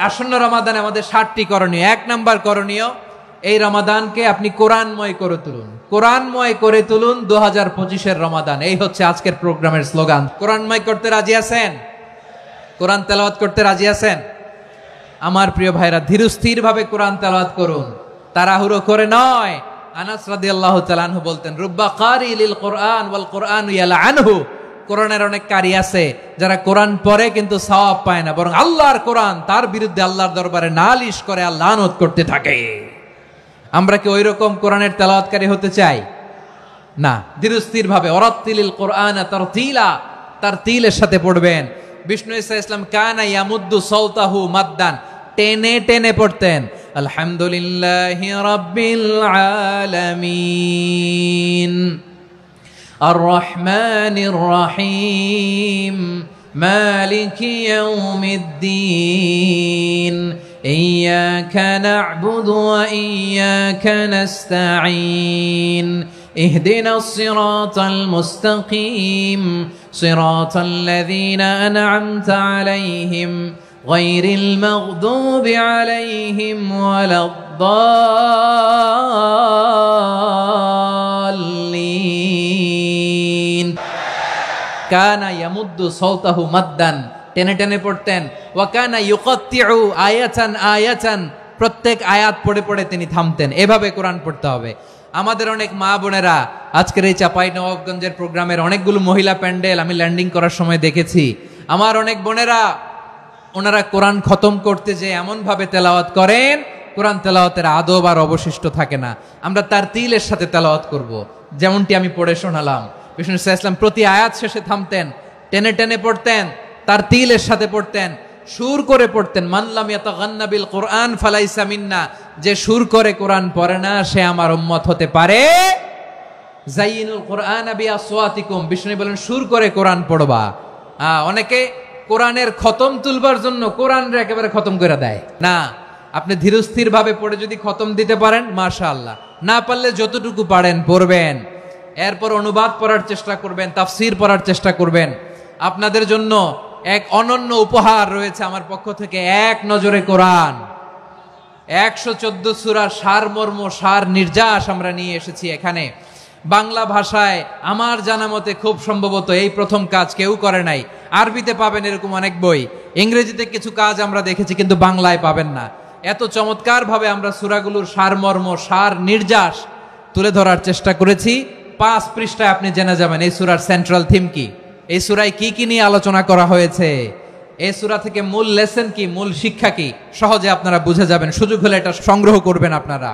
আসন্ন রমাদানে আমাদের 7টি করণীয়। 1 নাম্বার করণীয়, এই রমাদানকে আপনি কোরআনময় করে তুলুন। কোরআনময় করে তুলুন 2025-এর রমাদান। এই হচ্ছে আজকের প্রোগ্রামের স্লোগান। কোরআনময় করতে রাজি আছেন? কোরআন তেলাওয়াত করতে রাজি আছেন? আমার প্রিয় ভাইরা, ধীরস্থির ভাবে কোরআন তেলাওয়াত করুন, তাড়াহুড়ো করে নয়। আনাস রাদিয়াল্লাহু তাআলা আনহু বলতেন, রুব্বা কারি লিল কোরআন ওয়াল কোরআনু ইয়ালআনহু। কোরআনের অনেক কারি আছে যারা কোরআন পড়ে কিন্তু সওয়াব পায় না, বরং আল্লাহর কোরআন তার বিরুদ্ধে আল্লাহর দরবারে নালিশ করে আর লানত করতে থাকে। আমরা কি ওইরকম কোরআনের তেলাওয়াতকারী হতে চাই? না। ধীরস্থির ভাবে ওয়ারাত্তিলিল কোরআনা তারতিলা, তারতিলের সাথে পড়বেন। বিষ্ণু ঈসা ইসলাম কানা ইয়ামুদ্দু সাওতাহু মাদ্দান, টেনে টেনে পড়তেন। আলহামদুলিল্লাহি রাব্বিল আলামিন আর রহমানির রহিম মালিকি ইয়াউমিদ্দিন ইয়্যাকা না'বুদু ওয়া ইয়্যাকা নাস্তাঈন ইহদিনাস সিরাতাল মুস্তাকিম সিরাতাল লাযীনা আন'আমতা আলাইহিম গায়রিল মাগদুবি আলাইহিম ওয়ালাদ-দাল্লিন। কানা ইয়ামুদ্দু সাওতাহু মাদ্দান, টেনে টেনে পড়তেন। ওয়া কানা ইউকাত্তিউ আয়াতান আয়াতান, প্রত্যেক আয়াত পড়ে পড়ে তিনি থামতেন। এভাবে কোরআন পড়তে হবে। আমাদের অনেক মা বোনেরা আজকের এই চাঁপাইনবাবগঞ্জের প্রোগ্রামের অনেকগুলো মহিলা প্যান্ডেল আমি ল্যান্ডিং করার সময় দেখেছি। আমার অনেক বোনেরা, ওনারা কোরআন খতম করতে যে এমন ভাবে তেলাওয়াত করেন, কোরআন তেলাওয়াতের আদব আর অবশিষ্ট থাকে না। আমরা তারতিলের সাথে তেলাওয়াত করব, যেমনটি আমি পড়ে শোনালাম। বিষ্ণু ইসলাম প্রতি আয়াত শেষে থামতেন, টেনে টেনে পড়তেন, তারতিলের সাথে পড়তেন, সুর করে পড়তেন। মান লাম ইয়াতাগান্না বিল কোরআন ফালাইসা মিন্না, যে সুর করে কোরআন পড়ে না সে আমার উম্মত হতে পারে। যায়িনুল কোরআনা বিআসওয়াতিকুম, বিষ্ণু বলেন সুর করে কোরআন পড়বা। অনেকে কোরআনের খতম তুলবার জন্য কোরআনরে একেবারে খতম করে দেয় না। আপনি ধীরস্থির ভাবে পড়ে যদি খতম দিতে পারেন মাশাআল্লাহ, না পারলে যতটুকু পারেন পড়বেন। এরপর অনুবাদ পড়ার চেষ্টা করবেন, তাফসীর পড়ার চেষ্টা করবেন। আপনাদের জন্য এক অনন্য উপহার রয়েছে আমার পক্ষ থেকে, এক নজরে কোরআন। 114 সূরার সারমর্ম, সার নির্যাস আমরা নিয়ে এসেছি এখানে। বাংলা ভাষায় আমার জানা মতে খুব সম্ভবত এই প্রথম কাজ, কেউ করে নাই। আরবিতে পাবেন এরকম অনেক বই, ইংরেজিতে কিছু কাজ আমরা দেখেছি, কিন্তু বাংলায় পাবেন না। এত চমৎকার ভাবে আমরা সূরাগুলোর সারমর্ম, সার নির্যাস তুলে ধরার চেষ্টা করেছি। 5 পৃষ্ঠায় আপনি জেনে যাবেন এই সূরার সেন্ট্রাল থিম কি, এই সূরায় কি কি নিয়ে আলোচনা করা হয়েছে, এই সূরা থেকে মূল লেসন কি, মূল শিক্ষা কি, সহজে আপনারা বুঝে যাবেন। সুযোগ হলে এটা সংগ্রহ করবেন আপনারা।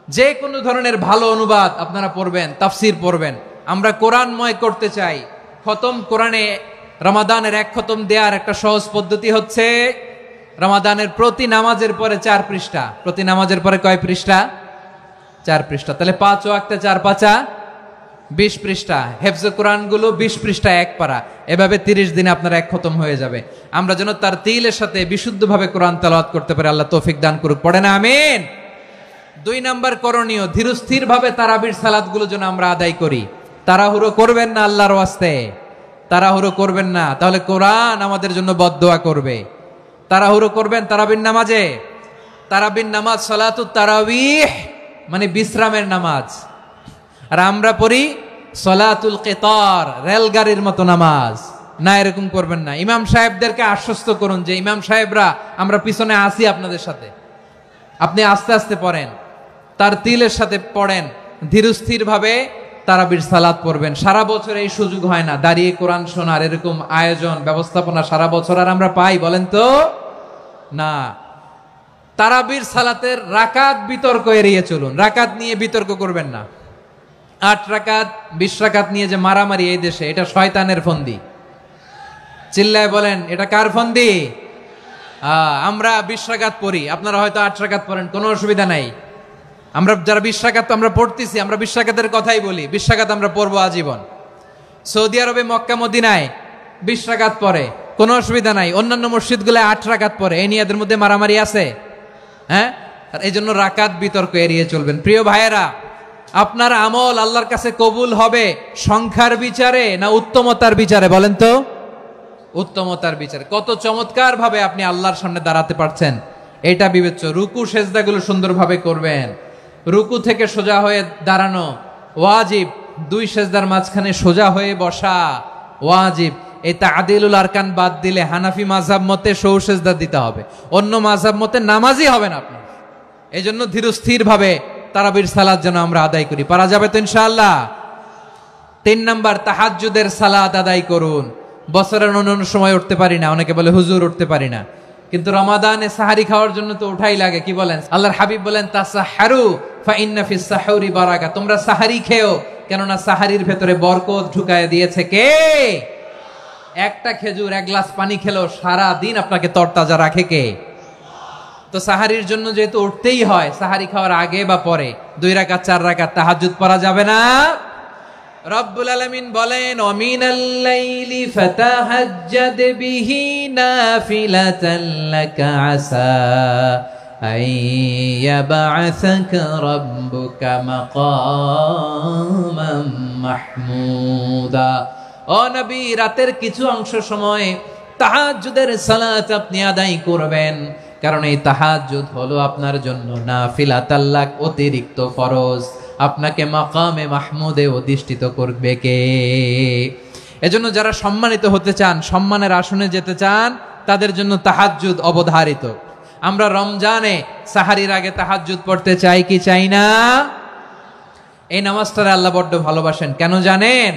যে কোনো ধরনের ভালো অনুবাদ আপনারা পড়বেন, তাফসীর পড়বেন। আমরা কোরআনময় করতে চাই। খতম কোরআনে রমাদানের 1 খতম দেওয়ার একটা সহজ পদ্ধতি হচ্ছে, রমাদানের প্রতি নামাজের পরে 4 পৃষ্ঠা। প্রতি নামাজের পরে কয় পৃষ্ঠা? 4 পৃষ্ঠা। তাহলে 5 ওয়াক্তে 4 পাঁচা 20 পৃষ্ঠা। হেফজে কোরআন গুলো 20 পৃষ্ঠা 1 পারা। এভাবে 30 দিনে আপনার 1 খতম হয়ে যাবে। আমরা যেন তারতিলের সাথে বিশুদ্ধভাবে কোরআন তেলাওয়াত করতে পারি, আল্লাহ তৌফিক দান করুক। পড়ে না আমিন। 2 নাম্বার করণীয়, ধীরস্থির ভাবে তারাবির সালাতগুলো যেন আমরা আদায় করি। তাড়াহুড়ো করবেন না, আল্লাহর ওয়াস্তে তাড়াহুড়ো করবেন না, তাহলে কোরআন আমাদের জন্য বদদোয়া করবে। তাড়াহুড়ো করবেন তারাবির নামাজে। তারাবির নামাজ সালাতুত তারাবিহ মানে বিশ্রামের নামাজ, আর আমরা পড়ি সালাতুল কিতার, রেলগাড়ির মতো নামাজ। না, এরকম করবেন না। ইমাম সাহেবদেরকে আশ্বস্ত করুন যে ইমাম সাহেবরা আমরা পিছনে আসি আপনাদের সাথে, আপনি আস্তে আস্তে পড়েন, তারতিলের সাথে পড়েন, ধীরস্থির ভাবে তারাবির সালাত পড়বেন। সারা বছর এই সুযোগ হয় না দাঁড়িয়ে কোরআন শোনার, এরকম আয়োজন ব্যবস্থাপনা সারা বছর আর আমরা পাই বলেন তো না। তারাবির সালাতের রাকাত বিতর্ক এড়িয়ে চলুন। রাকাত নিয়ে বিতর্ক করবেন না। 8 রাকাত 20 রাকাত নিয়ে যে মারামারি এই দেশে, এটা শয়তানের ফন্দি। চিল্লায় বলেন এটা কার ফন্দি? আমরা 20 রাকাত পড়ি, আপনারা হয়তো 8 রাকাত পড়েন, কোনো অসুবিধা নাই। আমরা যারা 20 রাকাত আমরা পড়তেছি, আমরা 20 রাকাতের কথাই বলি। 20 রাকাত আমরা পড়বো আজীবন। সৌদি আরবে মক্কা মদিনায় 20 রাকাত পড়ে, কোনো অসুবিধা নাই। অন্যান্য মসজিদগুলো 8 রাকাত পড়ে। এই নিয়ে এদের মধ্যে মারামারি আছে? হ্যাঁ, আর এই জন্য রাকাত বিতর্ক এড়িয়ে চলবেন। প্রিয় ভাইয়েরা, আপনার আমল আল্লাহর কাছে কবুল হবে সংখ্যার বিচারে না উত্তমতার বিচারে বলেন তো? উত্তমতার বিচার। কত চমৎকার ভাবে আপনি আল্লাহর সামনে দাঁড়াতে পারছেন এটা বিবেচ্য। রুকু সেজদাগুলো সুন্দরভাবে করবেন। রুকু থেকে সোজা হয়ে দাঁড়ানো ওয়াজিব, দুই সেজদার মাঝখানে সোজা হয়ে বসা ওয়াজিব। এই তা'দিলুল আরকান বাদ দিলে হানাফি মাযহাব মতে সৌ সেজদা দিতে হবে, অন্য মাযহাব মতে নামাজই হবে না আপনি। এই জন্য ধীরস্থির ভাবে তারাবির সালাত যেন আমরা আদায় করি। পারা যাবে তো ইনশাআল্লাহ। 3 নাম্বার, তাহাজ্জুদের সালাত আদায় করুন। বছরের অন্য সময় উঠতে পারি না, অনেকে বলে হুজুর উঠতে পারি না, কিন্তু রমাদানে সাহারি খাওয়ার জন্য তো উঠাই লাগে। কি বলেন? আল্লাহর হাবিব বলেন তাসাহহারু ফা ইন্না ফিস সাহুরি বারাকা, তোমরা সাহারি খেও, কেননা সাহারির ভেতরে বরকত ঢুকায় দিয়েছে কে? একটা খেজুর, এক গ্লাস পানি খেলো সারা দিন আপনাকে তরতাজা রাখে কে? তো সাহারির জন্য যেহেতু উঠতেই হয়, সাহারি খাওয়ার আগে বা পরে 2 রাকাত 4 রাকাত তাহাজ্জুদ পড়া যাবে না? রব্বুল আলামিন বলেন ওয়ামিনাল লাইলি ফাতাহাজ্জাদ বিহি নাফিলাতান লাকা আসা আইয়াবআসাকা রাব্বুকা মাকামান মাহমুদা। ও নবী, রাতের কিছু অংশ সময় তাহাজ্জুদের সালাত আপনি আদায় করবেন, কারণ এই তাহাজ্জুদ হলো আপনার জন্য নাফিলাতাল লাক, অতিরিক্ত ফরজ। আপনাকে মাকামে মাহমুদে অধিষ্ঠিত করবে কে? এজন্য যারা সম্মানিত হতে চান, সম্মানের আসনে যেতে চান, তাদের জন্য তাহাজ্জুদ অবধারিত। আমরা রমজানে সাহারির আগে তাহাজ্জুদ পড়তে চাই কি চাই না? এই নামাজটারে আল্লাহ বড্ড ভালোবাসেন। কেন জানেন?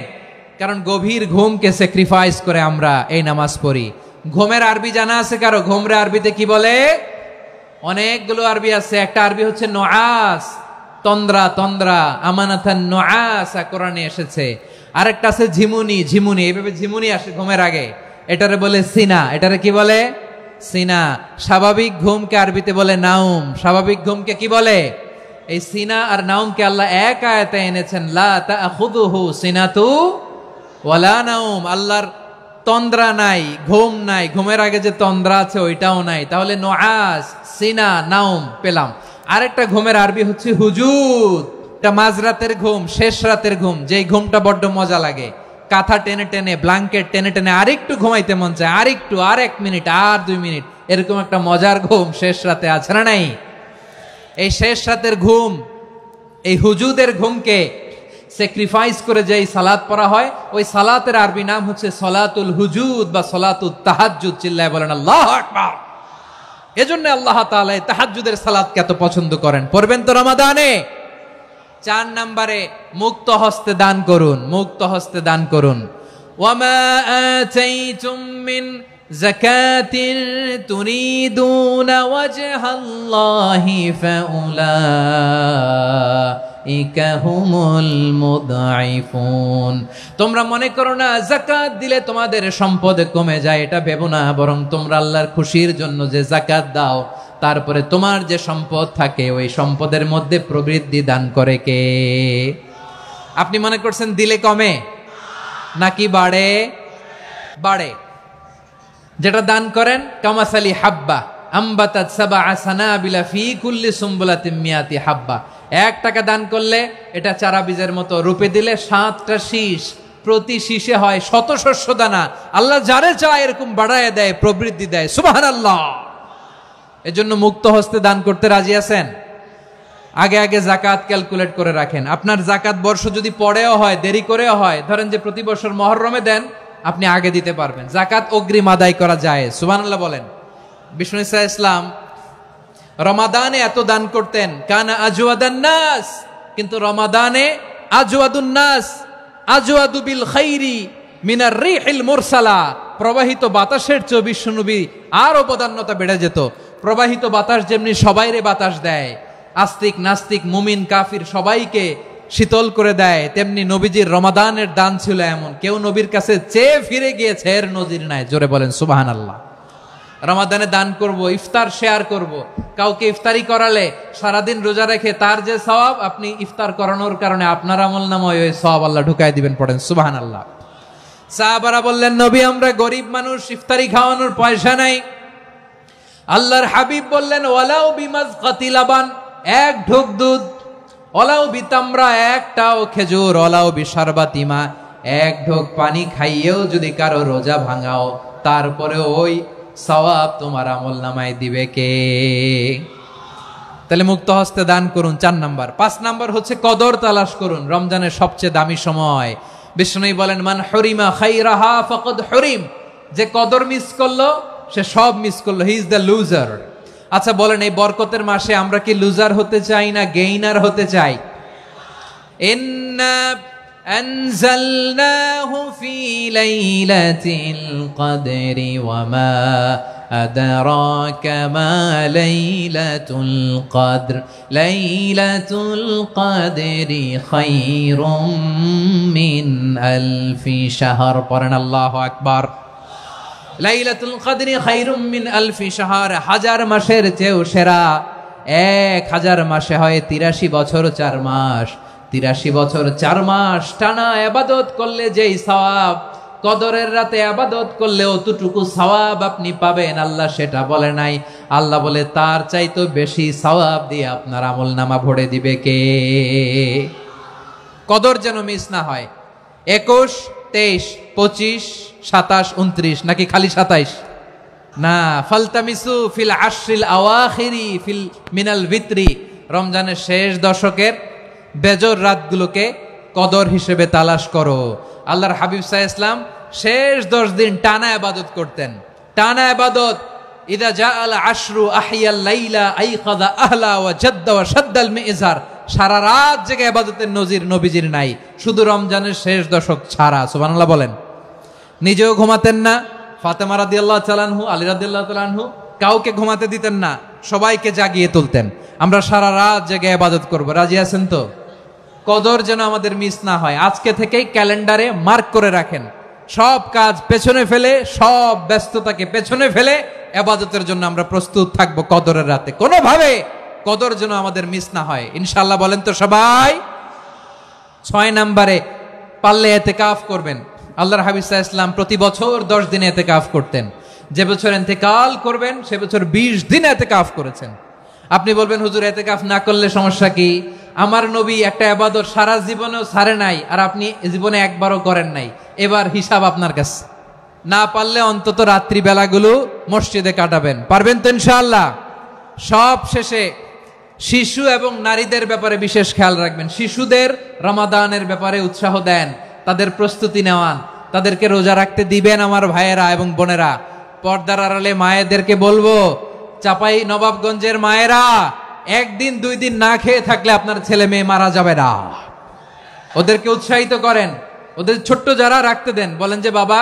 কারণ গভীর ঘুমকে স্যাক্রিফাইস করে আমরা এই নামাজ পড়ি। ঘুমের আরবি জানা আছে কারো? ঘুমরে আরবিতে কি বলে? অনেকগুলো আরবি আছে। একটা আরবি হচ্ছে নুআস, তন্দ্রা, তন্দ্রা, আমানাতান নুআসা কোরআনে এসেছে। আরেকটা আছে ঝিমুনি, ঝিমুনি, এইভাবে ঝিমুনি আসে ঘুমের আগে, এটারে বলে সিনা। এটারে কি বলে? সিনা। স্বাভাবিক ঘুমকে আরবিতে বলে নাউম। স্বাভাবিক ঘুমকে কি বলে? এই সিনা আর নাউমকে আল্লাহ এক আয়াতে এনেছেন, লা তাখুযুহু সিনাতু ওয়ালা নাউম। আল্লাহর তন্দ্রা নাই, ঘুম নাই, ঘুমের আগে যে তন্দ্রা আছে ওইটাও নাই। তাহলে নুআস, সিনা, নাউম পেলাম। আরেকটা ঘুমের আরবি হচ্ছে হুজুদ। এটা মাঝরাতের ঘুম, শেষ রাতের ঘুম, যেই ঘুমটা বড্ড মজা লাগে। কাঁথা টেনে টেনে, ব্ল্যাঙ্কেট টেনে টেনে আরেকটু ঘুমাইতে মন চায়, আরেকটু, আর 1 মিনিট, আর 2 মিনিট, এরকম একটা মজার ঘুম শেষ রাতে আছে না নাই? এই শেষ রাতের ঘুম, এই হুজুদের ঘুমকে স্যাক্রিফাইস করে যে সালাত পড়া হয়, ওই সালাতের আরবি নাম হচ্ছে সলাতুল হুজুদ বা সলাতুত তাহাজ্জুদ। চিল্লায় বলেন আল্লাহু আকবার। এজন্য আল্লাহ তাআলা তাহাজ্জুদের সালাতকে এত পছন্দ করেন। পড়বেন তো রমাদানে। 4 নম্বরে মুক্ত হস্তে দান করুন। মুক্ত হস্তে দান করুন। ওয়ামা আতাইতুম মিন যাকাতিন তুরিদুনা ওয়াজহাল্লাহি ফাউলাইকা হুমুল মুদঈফুন। তোমরা মনে করো না যাকাত দিলে তোমাদের সম্পদ কমে যায়, এটা ভেবো না। বরং তোমরা আল্লাহর খুশির জন্য যে যাকাত দাও, তারপরে তোমার যে সম্পদ থাকে ওই সম্পদের মধ্যে প্রবৃদ্ধি দান করে কে? আপনি মনে করছেন দিলে কমে নাকি বাড়ে? বাড়ে। যেটা দান করেন কামাসালি হাব্বা আম্বাতাত সাবআ সানাবিলা ফি কুল্লি সুম্বুলাতিন মিয়াতি হাব্বা। 1 টাকা দান করলে এটা চারা বীজের মতো, রূপে দিলে 7টা শীষ, প্রতি শীষে হয় 100 শস্য দানা। আল্লাহ যারে চায় এরকম বাড়ায় দেয়, প্রবৃদ্ধি দেয়। সুবহানাল্লাহ। এজন্য মুক্ত হস্তে দান করতে রাজি আছেন? আগে আগে যাকাত ক্যালকুলেট করে রাখেন। আপনার যাকাত বর্ষ যদি পরেও হয়, দেরি করেও হয়, ধরেন যে প্রতি বছর মুহররমে দেন, আপনি আগে দিতে পারবেন। যাকাত অগ্রিম আদায় করা যায়। সুবহানাল্লাহ বলেন। বিষ্ণু ঈসা ইসলাম রমাদানে এত দান করতেন, কানা আজওয়াদান নাস, কিন্তু রমাদানে আজওয়াদুন নাস আজওয়াদু বিল খাইরি মিনার রিহিল মুরসালা। প্রবাহিত বাতাসের চেয়ে বিশ্বনবী আরো বদান্যতা বেড়ে যেত। প্রবাহিত বাতাস যেমনি সবাইরে বাতাস দেয়, আস্তিক নাস্তিক মুমিন কাফির সবাইকে শীতল করে দেয়, তেমনি নবীজির রমাদানের দান ছিল এমন, কেউ নবীর কাছে চেয়ে ফিরে গিয়েছে এর নজির নাই। জোরে বলেন সুবহানাল্লাহ। রমাদানে দান করব, ইফতার শেয়ার করব। কাউকে ইফতারি করালে সারাদিন রোজা রেখে তার যে সওয়াব, আপনি ইফতার করানোর কারণে আপনার আমলনামায় ওই সওয়াব আল্লাহ ঢুকাই দিবেন। পড়েন সুবহানাল্লাহ। সাহাবারা বললেন, নবী আমরা গরিব মানুষ, ইফতারি খাওয়ানোর পয়সা নাই। আল্লাহর হাবিব বললেন, ওয়ালাউ বিমাজকাতি লাবান, 1 ঢোক দুধ, ওয়ালাউ বিতামরা, 1টাও খেজুর, ওয়ালাউ বিশারবাতিমা, 1 ঢোক পানি খাইয়েও যদি কারো রোজা ভাঙাও, তারপরে ওই সওয়াব তোমার আমল নামায় দিবে কে? তাহলে মুক্ত হস্তে দান করুন 4 নাম্বার। 5 নাম্বার হচ্ছে কদর তালাশ করুন। রমজানের সবচেয়ে দামি সময়। বিষ্ণু বলেন, মান হরিমা খাইরাহা ফাকাদ হরিম, যে কদর মিস করলো সে সব মিস করলো, হি ইজ দ্য লুজার। আচ্ছা বলেন, এই বরকতের মাসে আমরা কি লুজার হতে চাই না গেইনার হতে চাই? ইন্না আনজালনাহু ফি লাইলাতিল কদরি ওয়া মা আদরাকা মা লাইলাতুল কদর লাইলাতুল কদরি খায়রুম মিন আলফি শাহর। পড়েন আল্লাহু আকবার। লাইলাতুল কদরি খায়রুম মিন আলফি শাহর, 1000 মাসের চেয়েও সেরা। 1000 মাসে হয় 83 বছর 4 মাস। 83 বছর 4 মাস টানা ইবাদত করলে যেই সওয়াব, কদরের রাতে ইবাদত করলে অতটুকু সওয়াব আপনি পাবেন, আল্লাহ সেটা বলে নাই। আল্লাহ বলে তার চাইতে বেশি সওয়াব দিয়ে আপনার আমলনামা ভরে দিবে কে? কদর যেন মিস না হয়। 21, 23, 25, 27, 29 নাকি খালি 27? না, ফালতামিসু ফিল আশরিল আওয়াখিরি ফিল মিনাল ভিতরি, রমজানের শেষ দশকের বেজর রাতগুলোকে কদর হিসেবে তালাশ করো। আল্লাহর হাবিব সাল্লাল্লাহু আলাইহি ওয়াসাল্লাম শেষ 10 দিন টানা ইবাদত করতেন, টানা ইবাদত। ইদা জাআল আশরু আহিয়াল লাইলা আইকাযা আহলা ওয়া জাদ্দা ওয়া শাদ্দাল মিজার, সারা রাত জেগে ইবাদতের নজির নবীজির নাই, শুধু রমজানের শেষ দশক ছাড়া। সুবহানাল্লাহ বলেন। নিজেও ঘুমাতেন না, ফাতেমা রাদিয়াল্লাহু তাআলা আনহু, আলী রাদিয়াল্লাহু তাআলা আনহু কাউকে ঘুমাতে দিতেন না, সবাইকে জাগিয়ে তুলতেন। আমরা সারা রাত জেগে ইবাদত করব, রাজি আছেন তো? কদর যেন আমাদের মিস না হয়। আজকে থেকেই ক্যালেন্ডারে মার্ক করে রাখেন, সব কাজ পেছনে ফেলে, সব ব্যস্ততাকে পেছনে ফেলে ইবাদতের জন্য আমরা প্রস্তুত থাকবো কদরের রাতে। কোনোভাবে কদর যেন আমাদের মিস না হয়, ইনশাআল্লাহ। বলেন তো সবাই। 6 নম্বরে পারলে ইতিকাফ করবেন। আল্লাহর হাবিব সাল্লাল্লাহু আলাইহি ওয়াসাল্লাম প্রতি বছর 10 দিন ইতিকাফ করতেন। যে বছর ইন্তেকাল করবেন সে বছর 20 দিন ইতিকাফ করেছেন। আপনি বলবেন, হুজুর ইতিকাফ না করলে সমস্যা কি? আমার নবী একটা ইবাদত সারা জীবনেও ছাড়ে নাই, আর আপনি জীবনে একবারও করেন নাই। এবার হিসাব আপনার কাছে। না পারলে অন্তত রাত্রি বেলাগুলো মসজিদে কাটাবেন। পারবেন তো ইনশাআল্লাহ? সব শেষে শিশু এবং নারীদের ব্যাপারে বিশেষ খেয়াল রাখবেন। শিশুদের রমাদানের ব্যাপারে উৎসাহ দেন, তাদের প্রস্তুতি নেওয়ান, তাদেরকে রোজা রাখতে দিবেন। আমার ভাইয়েরা এবং বোনেরা, পর্দার আড়ালে মায়েদেরকে বলবো, চাপাই নবাবগঞ্জের মায়েরা, 1 দিন 2 দিন না খেয়ে থাকলে আপনার ছেলে মেয়ে মারা যাবে না। ওদেরকে উৎসাহিত করেন, ওদের ছোট্ট যারা রাখতে দেন, বলেন যে বাবা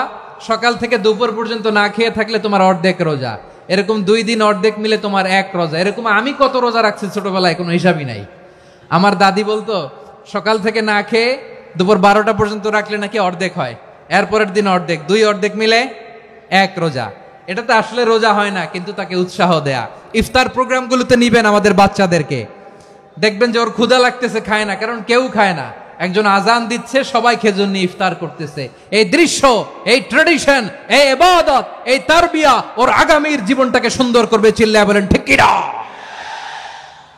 সকাল থেকে দুপুর পর্যন্ত না খেয়ে থাকলে তোমার অর্ধেক রোজা, এরকম 2 দিন অর্ধেক মিলে তোমার 1 রোজা। এরকম আমি কত রোজা রাখছি ছোটবেলায়, কোনো হিসাবই নাই। আমার দাদি বলতো সকাল থেকে না খেয়ে দুপুর 12টা পর্যন্ত রাখলে নাকি অর্ধেক হয়, এরপরের দিন অর্ধেক, 2 অর্ধেক মিলে 1 রোজা। এটা তো আসলে রোজা হয় না, কিন্তু তাকে উৎসাহ দেয়া। ইফতার প্রোগ্রামগুলোতে নিবেন আমাদের বাচ্চাদেরকে, দেখবেন যে ওর ক্ষুধা লাগতেছে, খায় না, কারণ কেউ খায় না। একজন আজান দিচ্ছে, সবাই খেজুর নিয়ে ইফতার করতেছে। এই দৃশ্য, এই ট্রেডিশন, এই ইবাদত, এই তারবিয়া ওর আগামীর জীবনটাকে সুন্দর করবে। চিল্লায়া বলেন ঠিক কি না?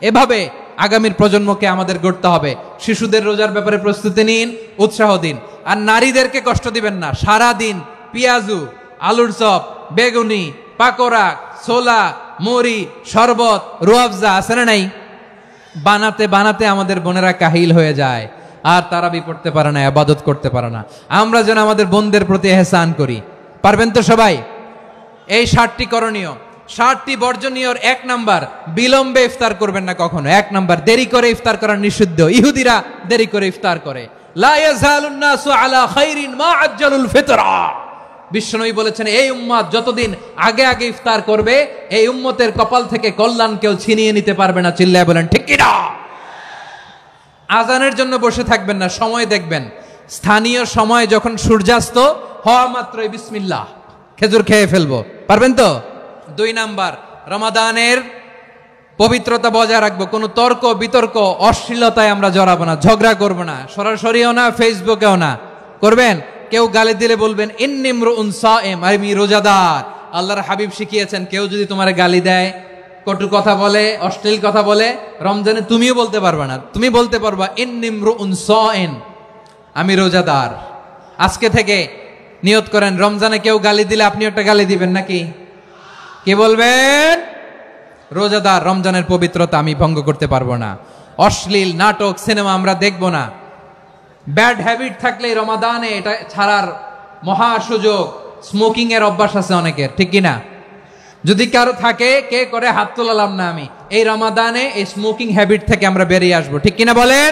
এভাবে আগামীর প্রজন্মকে আমাদের গড়তে হবে। শিশুদের রোজার ব্যাপারে প্রস্তুতি নিন, উৎসাহ দিন। আর নারীদেরকে কষ্ট দিবেন না। সারা দিন পেঁয়াজু, আলুর চপ, বেগুনি, পাকোড়া, ছোলা, মুড়ি, শরবত, রুয়াবজা আছে না নাই? বানাতে বানাতে আমাদের বোনেরা কাহিল হয়ে যায়, আর তারাবি পড়তে পারে না, ইবাদত করতে পারে না। আমরা যেন আমাদের বোনদের প্রতি ইহসান করি। পারবেন তো সবাই? এই 7টি করণীয়, 7টি বর্জনীয়। 1 নাম্বার, বিলম্বে ইফতার করবেন না কখনো। 1 নাম্বার, দেরি করে ইফতার করা নিষিদ্ধ। ইহুদিরা দেরি করে ইফতার করে। লা ইয়াজালুন নাসু আলা খাইরিন মা আজ্জালুল ফিতরা। বিশ্বনবী বলেছেন, এই উম্মত যতদিন আগে আগে ইফতার করবে, এই উম্মতের কপাল থেকে কল্যাণ কেউ ছিনিয়ে নিতে পারবে না। চিল্লায় বলেন ঠিক কি না? আজানের জন্য বসে থাকবেন না, সময় দেখবেন। স্থানীয় সময় যখন সূর্যাস্ত হওয়া মাত্রই বিসমিল্লাহ, খেজুর খেয়ে ফেলবো। পারবেন তো? 2 নাম্বার, রমাদানের পবিত্রতা বজায় রাখবো। কোনো তর্ক বিতর্ক অশ্লীলতায় আমরা জড়াবো না, ঝগড়া করবো না, সরাসরিও না, ফেসবুকেও না। করবেন? কেউ গালি দিলে বলবেন ইন্নী ইমরুউন সায়েম, আমি রোজাদার। আল্লাহর হাবিব শিখিয়েছেন, কেউ যদি তোমার গালি দেয়, কটু কথা বলে, অশ্লীল কথা বলে, রমজানে তুমিও বলতে পারবে না। তুমি বলতে পারবা ইন্নী ইমরুউন সায়েম, আমি রোজাদার। আজকে থেকে নিয়ত করেন রমজানে কেউ গালি দিলে আপনি একটা গালি দিবেন নাকি? কে বলবেন? রোজাদার, রমজানের পবিত্রতা আমি ভঙ্গ করতে পারবো না। অশ্লীল নাটক সিনেমা আমরা দেখব না। ব্যাড হ্যাবিট থাকলে রমাদানে এটা ছাড়ার মহা সুযোগ। স্মোকিং এর অভ্যাস আছে অনেকের, ঠিক কিনা? যদি কারো থাকে, কে করে হাত তোলালাম না আমি, এই রমাদানে এই স্মোকিং হ্যাবিট থেকে আমরা বেরিয়ে আসবো, ঠিক কিনা বলেন?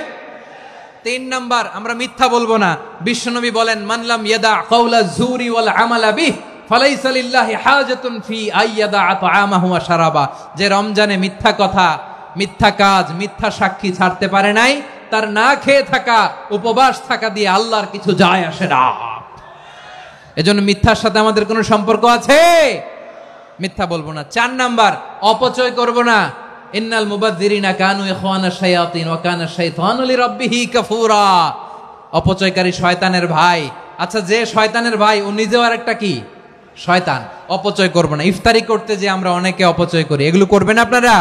3 নাম্বার, আমরা মিথ্যা বলবো না। বিশ্বনবী বলেন, মানলাম ইয়াদা কাওলা যুরি ওয়াল আমালা বিহি ফালাইসা লিল্লাহি হাজাতুন ফি আইয়াদা তাআমাহু ওয়া শারাবা। যে রমজানে মিথ্যা কথা, মিথ্যা কাজ, মিথ্যা সাক্ষী ছাড়তে পারে নাই, তার না খেয়ে থাকা, উপবাস থাকা দিয়ে আল্লাহর কিছু যায় আসে না। এজন্য মিথ্যার সাথে আমাদের কোনো সম্পর্ক আছে? মিথ্যা বলবো না। 4 নাম্বার, অপচয় করব না। ইন্নাল মুবাযযিরিনা কানু ইখওয়ানাশ শায়াতিন ওয়া কানা শাইতানু লিরাব্বিহি কাফুরা। অপচয়কারী শয়তানের ভাই। আচ্ছা, যে শয়তানের ভাই ও নিজেও আরেকটা কি? শয়তান। অপচয় করব না। ইফতারি করতে যে আমরা অনেকে অপচয় করি, এগুলো করবেন আপনারা?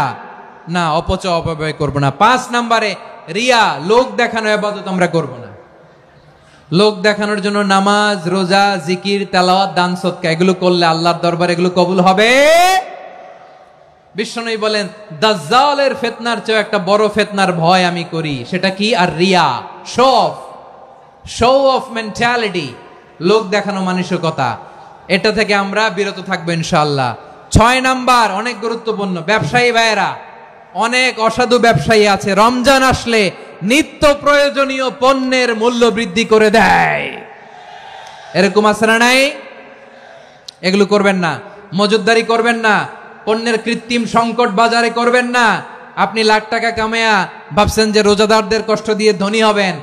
না, অপব্যয় করব না। 5 নাম্বারে, রিয়া, লোক দেখানো ইবাদত আমরা করব না। লোক দেখানোর জন্য নামাজ, রোজা, জিকির, তেলাওয়াত, দান, সদকা এগুলো করলে আল্লাহর দরবারে এগুলো কবুল হবে? বিশ্বনবী বলেন, দাজ্জালের ফিতনার চেয়ে একটা বড় ফিতনার ভয় আমি করি, সেটা কি? আর রিয়া, শো অফ মেন্টালিটি, লোক দেখানো মানসিকতা। এটা থেকে আমরা বিরত থাকবো ইনশাআল্লাহ। 6 নাম্বার, অনেক গুরুত্বপূর্ণ, ব্যবসায়ী ভাইয়েরা, অনেক অসাধু ব্যবসায়ী আছে রমজান আসলে নিত্য প্রয়োজনীয় পণ্যের মূল্য বৃদ্ধি করে দেয়। এরকম আছে না নাই? এগুলো করবেন না। মজুদদারি করবেন না। পণ্যের কৃত্রিম সংকট বাজারে করবেন না। আপনি লাখ টাকা কামায়া ভাবছেন যে রোজাদারদের কষ্ট দিয়ে ধনী হবেন,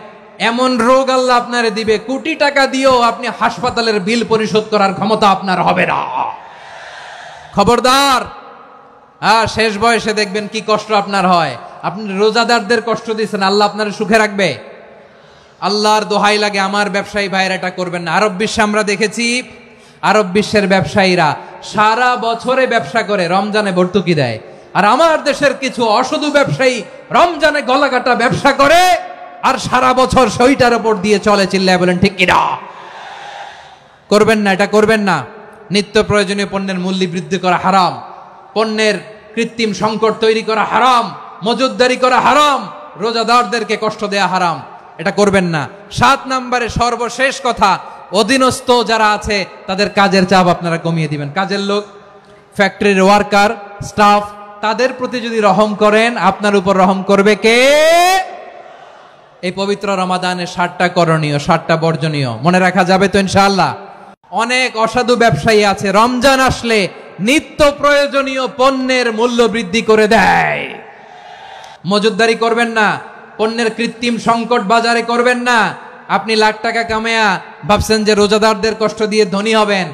এমন রোগ আল্লাহ আপনারে দিবে, কোটি টাকা দিয়েও আপনি হাসপাতালের বিল পরিশোধ করার ক্ষমতা আপনার হবে না। খবরদার। শেষ বয়সে দেখবেন কি কষ্ট আপনার হয়। আপনি রোজাদারদের কষ্ট দিচ্ছেন, আল্লাহ আপনার সুখে রাখবে? আল্লাহর দোহাই লাগে, আমার ব্যবসায়ী ভাইয়েরা এটা করবেন না। আরব বিশ্বে আমরা দেখেছি, আরব বিশ্বের ব্যবসায়ীরা সারা বছরে ব্যবসা করে, রমজানে ভর্তুকি দেয়। আর আমার দেশের কিছু অসাধু ব্যবসায়ী রমজানে গলাকাটা ব্যবসা করে আর সারা বছর সইটার উপর দিয়ে চলে। চিল্লায় বলেন ঠিক কিনা? করবেন না, এটা করবেন না। নিত্য প্রয়োজনীয় পণ্যের মূল্য বৃদ্ধি করা হারাম, পণ্যের কৃত্রিম সংকট তৈরি করা হারাম, মজুদদারি করা হারাম, রোজাদারদেরকে কষ্ট দেয়া হারাম, এটা করবেন না। 7 নাম্বারে সর্বশেষ কথা, অধীনস্থ যারা আছে তাদের কাজের চাপ আপনারা কমিয়ে দিবেন। কাজের লোক, ফ্যাক্টরির ওয়ার্কার, স্টাফ, তাদের প্রতি যদি রহম করেন, আপনার উপর রহম করবে কে? এই পবিত্র রমাদানে 7টা করণীয়, 7টা বর্জনীয় মনে রাখা যাবে তো ইনশাআল্লাহ? অনেক অসাধু ব্যবসায়ী আছে রমজান আসলে নিত্য প্রয়োজনীয় পণ্যের মূল্য বৃদ্ধি করে দেয়। মজুদদারি করবেন না। পণ্যের কৃত্রিম সংকট বাজারে করবেন না। আপনি লাখ টাকা কামায়া ভাবছেন যে রোজাদারদের কষ্ট দিয়ে ধনী হবেন,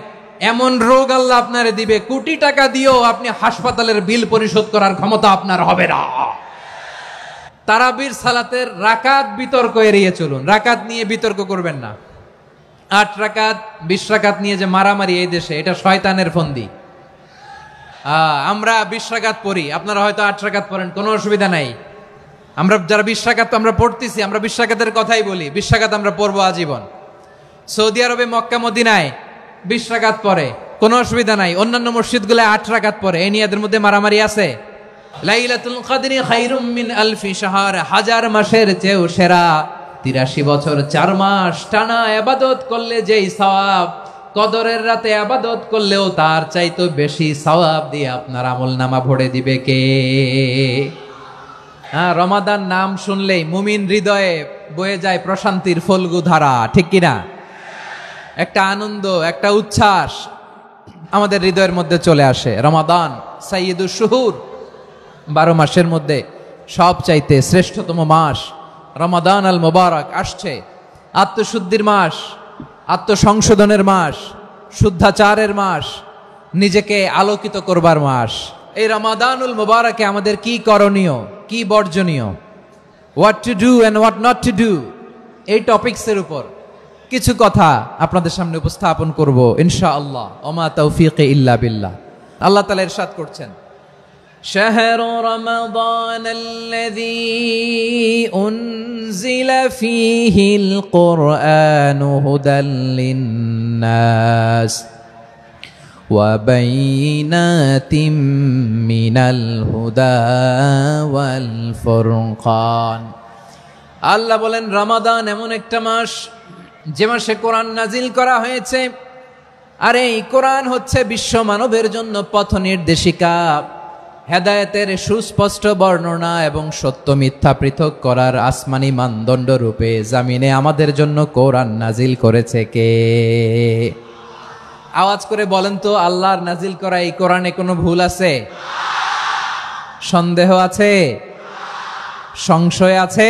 এমন রোগ আল্লাহ আপনারে দিবে, কোটি টাকা দিয়েও আপনি হাসপাতালের বিল পরিশোধ করার ক্ষমতা আপনার হবে না। তারাবির সালাতের রাকাত বিতর্ক এড়িয়ে চলুন। রাকাত নিয়ে বিতর্ক করবেন না। 8 রাকাত 20 রাকাত নিয়ে যে মারামারি এই দেশে, এটা শয়তানের ফন্দি। আমরা 20 রাকাত পড়ি, আপনারা হয়তো 8 রাকাত পড়েন, কোনো অসুবিধা নাই। আমরা যারা 20 রাকাত আমরা পড়তেছি, আমরা 20 রাকাতের কথাই বলি। 20 রাকাত আমরা পড়বো আজীবন। সৌদি আরবে, মক্কা, মদিনায় 20 রাকাত পড়ে, কোনো অসুবিধা নাই। অন্যান্য মসজিদগুলো 8 রাকাত পড়ে। এই নিয়ে এদের মধ্যে মারামারি আছে? লাইলাতুল কদরি খায়রুম মিন আলফি শাহর, 1000 মাসের চেয়েও সেরা। 83 বছর 4 মাস টানা ইবাদত করলে যেই সওয়াব, কদরের রাতে ইবাদত করলেও তার চাইতে বেশি সওয়াব দিয়ে আপনার আমলনামা ভরে দিবে কে? রমাদান নাম শুনলেই মুমিন হৃদয়ে বয়ে যায় প্রশান্তির ফল্গু ধারা, ঠিক কিনা? একটা আনন্দ, একটা উচ্ছ্বাস আমাদের হৃদয়ের মধ্যে চলে আসে। রমাদান সাইয়্যিদুশ শুহুর, 12 মাসের মধ্যে সব চাইতে শ্রেষ্ঠতম মাস রমাদান আল মুবারক আসছে। আত্মশুদ্ধির মাস, আত্মসংশোধনের মাস, শুদ্ধাচারের মাস, নিজেকে আলোকিত করবার মাস। এই রমাদানুল মুবারকে আমাদের কি করণীয়, কি বর্জনীয়, what to do and what not to do, এই টপিকসের উপর কিছু কথা আপনাদের সামনে উপস্থাপন করব ইনশাআল্লাহ। ওমা তাওফীক ইল্লা বিল্লাহ। আল্লাহ তাআলা ইরশাদ করছেন, শাহরু রমাদান আল্লাযী উনজিলা ফীহিল কুরআনু হুদাল লিন্নাস ওয়া বাইনাতিম মিনাল হুদা ওয়াল ফুরকান। আল্লাহ বলেন রমাদান এমন একটা মাস যে মাসে কোরআন নাজিল করা হয়েছে, আর এই কোরআন হচ্ছে বিশ্ব মানবের জন্য পথ নির্দেশিকা, হেদায়েতের সুস্পষ্ট বর্ণনা এবং সত্য মিথ্যা পৃথক করার আসমানি মানদণ্ড রূপে জামিনে আমাদের জন্য কোরআন নাজিল করেছে কে? আওয়াজ করে বলেন তো, আল্লাহর নাজিল করা এই কোরআনে কোনো ভুল আছে? সন্দেহ আছে? সংশয় আছে?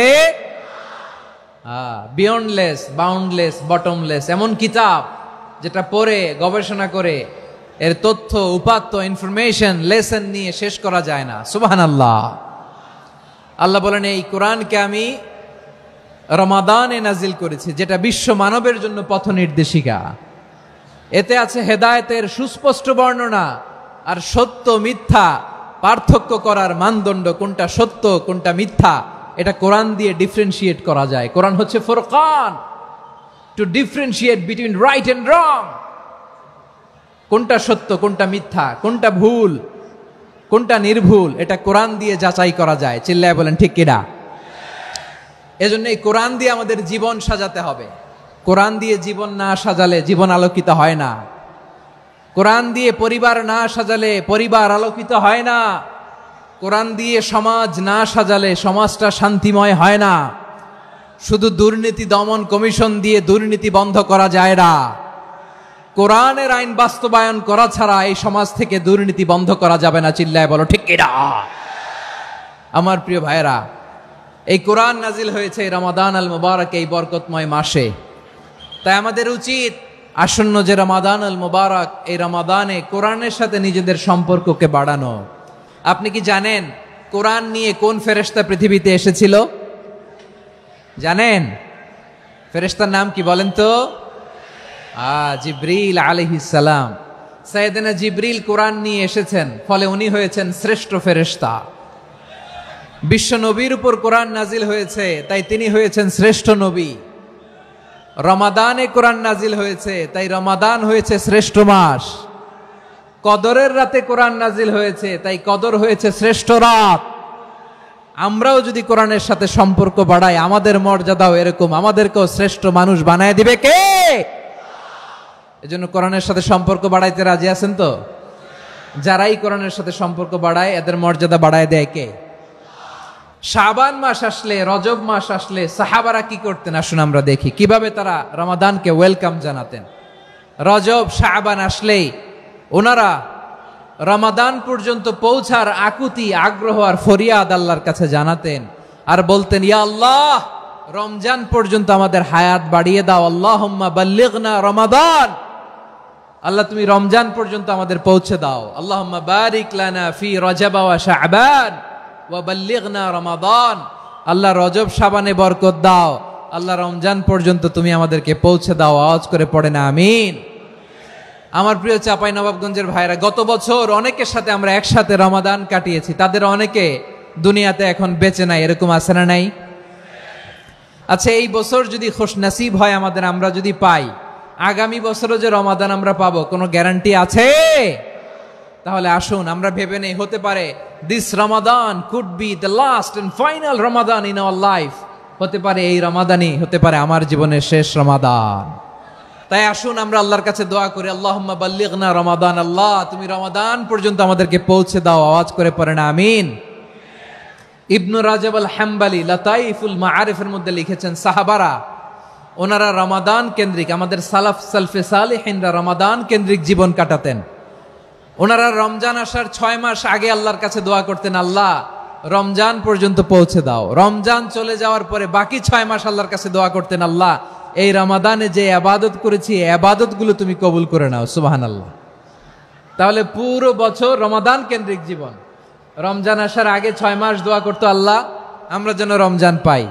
বিয়ন্ডলেস, বাউন্ডলেস, বটমলেস এমন কিতাব যেটা পড়ে গবেষণা করে এর তথ্য উপাত্ত ইনফরমেশন লেসন নিয়ে শেষ করা যায় না। সুবহানাল্লাহ। আল্লাহ বলেন এই কোরআনকে আমি রমাদানে নাজিল করেছি, যেটা বিশ্ব মানবের জন্য পথ নির্দেশিকা। এতে আছে হেদায়েতের সুস্পষ্ট বর্ণনা আর সত্য মিথ্যা পার্থক্য করার মানদণ্ড, কোনটা সত্য কোনটা মিথ্যা এটা কোরআন দিয়ে ডিফারেন্সিয়েট করা যায়। কোরআন হচ্ছে ফুরকান, to differentiate between right and wrong. কোনটা সত্য কোনটা মিথ্যা, কোনটা ভুল কোনটা নির্ভুল, এটা কোরআন দিয়ে যাচাই করা যায়। চিল্লায় বলেন ঠিক কিনা? এজন্য এই কোরআন দিয়ে আমাদের জীবন সাজাতে হবে। কোরআন দিয়ে জীবন না সাজালে জীবন আলোকিত হয় না। কোরআন দিয়ে পরিবার না সাজালে পরিবার আলোকিত হয় না। কোরআন দিয়ে সমাজ না সাজালে সমাজটা শান্তিময় হয় না। শুধু দুর্নীতি দমন কমিশন দিয়ে দুর্নীতি বন্ধ করা যায় না। কোরআনের আইন বাস্তবায়ন করা ছাড়া এই সমাজ থেকে দুর্নীতি বন্ধ করা যাবে না। চিল্লায় বলো ঠিক কিনা? আমার প্রিয় ভাইয়েরা, এই কোরআন নাজিল হয়েছে রমাদান আল মুবারক, এই বরকতময় মাসে। তাই আমাদের উচিত আসন্ন যে রমাদান আল মুবারক, এই রমাদানে কোরআনের সাথে নিজেদের সম্পর্ককে বাড়ানো। আপনি কি জানেন কোরআন নিয়ে কোন ফেরেশতা পৃথিবীতে এসেছিল? জানেন? ফেরেশতার নাম কি বলেন তো? জিবরিল আলাইহিস সালাম। সাইয়েদনা জিবরিল কোরআন নিয়ে এসেছেন, ফলে উনি হয়েছেন শ্রেষ্ঠ ফেরেশতা। বিশ্ব নবীর উপর কোরআন নাজিল হয়েছে, তাই তিনি হয়েছেন শ্রেষ্ঠ নবী। রমাদানে কোরআন নাজিল হয়েছে, তাই রমাদান হয়েছে শ্রেষ্ঠ মাস। কদরের রাতে কোরআন নাজিল হয়েছে, তাই কদর হয়েছে শ্রেষ্ঠ রাত। আমরাও যদি কোরআনের সাথে সম্পর্ক বাড়াই, আমাদের মর্যাদাও এরকম, আমাদেরকেও শ্রেষ্ঠ মানুষ বানায় দিবে কে? এজন্য কোরআনের সাথে সম্পর্ক বাড়াইতে রাজি আছেন তো? যারাই কোরআনের সাথে সম্পর্ক বাড়ায় এদের মর্যাদা বাড়ায় দেয় কে? শাবান মাস আসলে, রজব মাস আসলে সাহাবারা কি করতেন আসুন আমরা দেখি কিভাবে তারা রমাদানকে ওয়েলকাম জানাতেন। রজব শাবান আসলেই ওনারা রমাদান পর্যন্ত পৌঁছার আকুতি, আগ্রহ আর ফরিয়াদ আল্লাহর কাছে জানাতেন আর বলতেন, ইয়া আল্লাহ, রমজান পর্যন্ত আমাদের হায়াত বাড়িয়ে দাও। আল্লাহুম্মা বাল্লিগনা রমাদান, আল্লাহ তুমি রমজান পর্যন্ত আমাদের পৌঁছে দাও। আল্লাহুম্মা বারিক লানা ফি রজব ওয়া শাবান ওয়া বাল্লিগনা রমাদান, আল্লাহ রজব শাবানে বরকত দাও, আল্লাহ রমজান পর্যন্ত তুমি আমাদেরকে পৌঁছে দাও। আওয়াজ করে পড়ে না আমিন। আমার প্রিয় চাঁপাইনবাবগঞ্জের ভাইরা, গত বছর অনেকের সাথে আমরা একসাথে রমাদান কাটিয়েছি, তাদের অনেকে দুনিয়াতে এখন বেঁচে নাই, এরকম আছে না নাই? আচ্ছা, এই বছর যদি খুশনসিব হয় আমাদের, আমরা যদি পাই, আগামী বছরও যে রমাদান আমরা পাবো কোনো গ্যারান্টি আছে? তাহলে আসুন আমরা ভেবে নেই, হতে পারে this Ramadan could be the last and final Ramadan in our life. হতে পারে এই রমাদানই হতে পারে আমার জীবনের শেষ রমাদান। তাই আসুন আমরা আল্লাহর কাছে দোয়া করি, আল্লাহুম্মা বাল্লিগনা রমাদান, আল্লাহ তুমি রমাদান পর্যন্ত আমাদেরকে পৌঁছে দাও। আওয়াজ করে পড়েন আমিন। ইবনু রাজব আল হাম্বালি লাতাইফুল মাআরিফের মধ্যে লিখেছেন, সাহাবারা ওনারা রমাদান কেন্দ্রিক, আমাদের সালাফ সালফে সালেহিনরা রমাদান কেন্দ্রিক জীবন কাটাতেন। ওনারা রমজান আসার 6 মাস আগে আল্লাহর কাছে দোয়া করতেন, আল্লাহ রমজান পর্যন্ত পৌঁছে দাও। রমজান চলে যাওয়ার পরে বাকি 6 মাস আল্লাহর কাছে দোয়া করতেন, আল্লাহ এই রমাদানে যে ইবাদত করেছি এই ইবাদতগুলো তুমি কবুল করে নাও। সুবহানাল্লাহ। তাহলে পুরো বছর রমাদান কেন্দ্রিক জীবন। রমজান আসার আগে 6 মাস দোয়া করতো, আল্লাহ আমরা যেন রমজান পাই।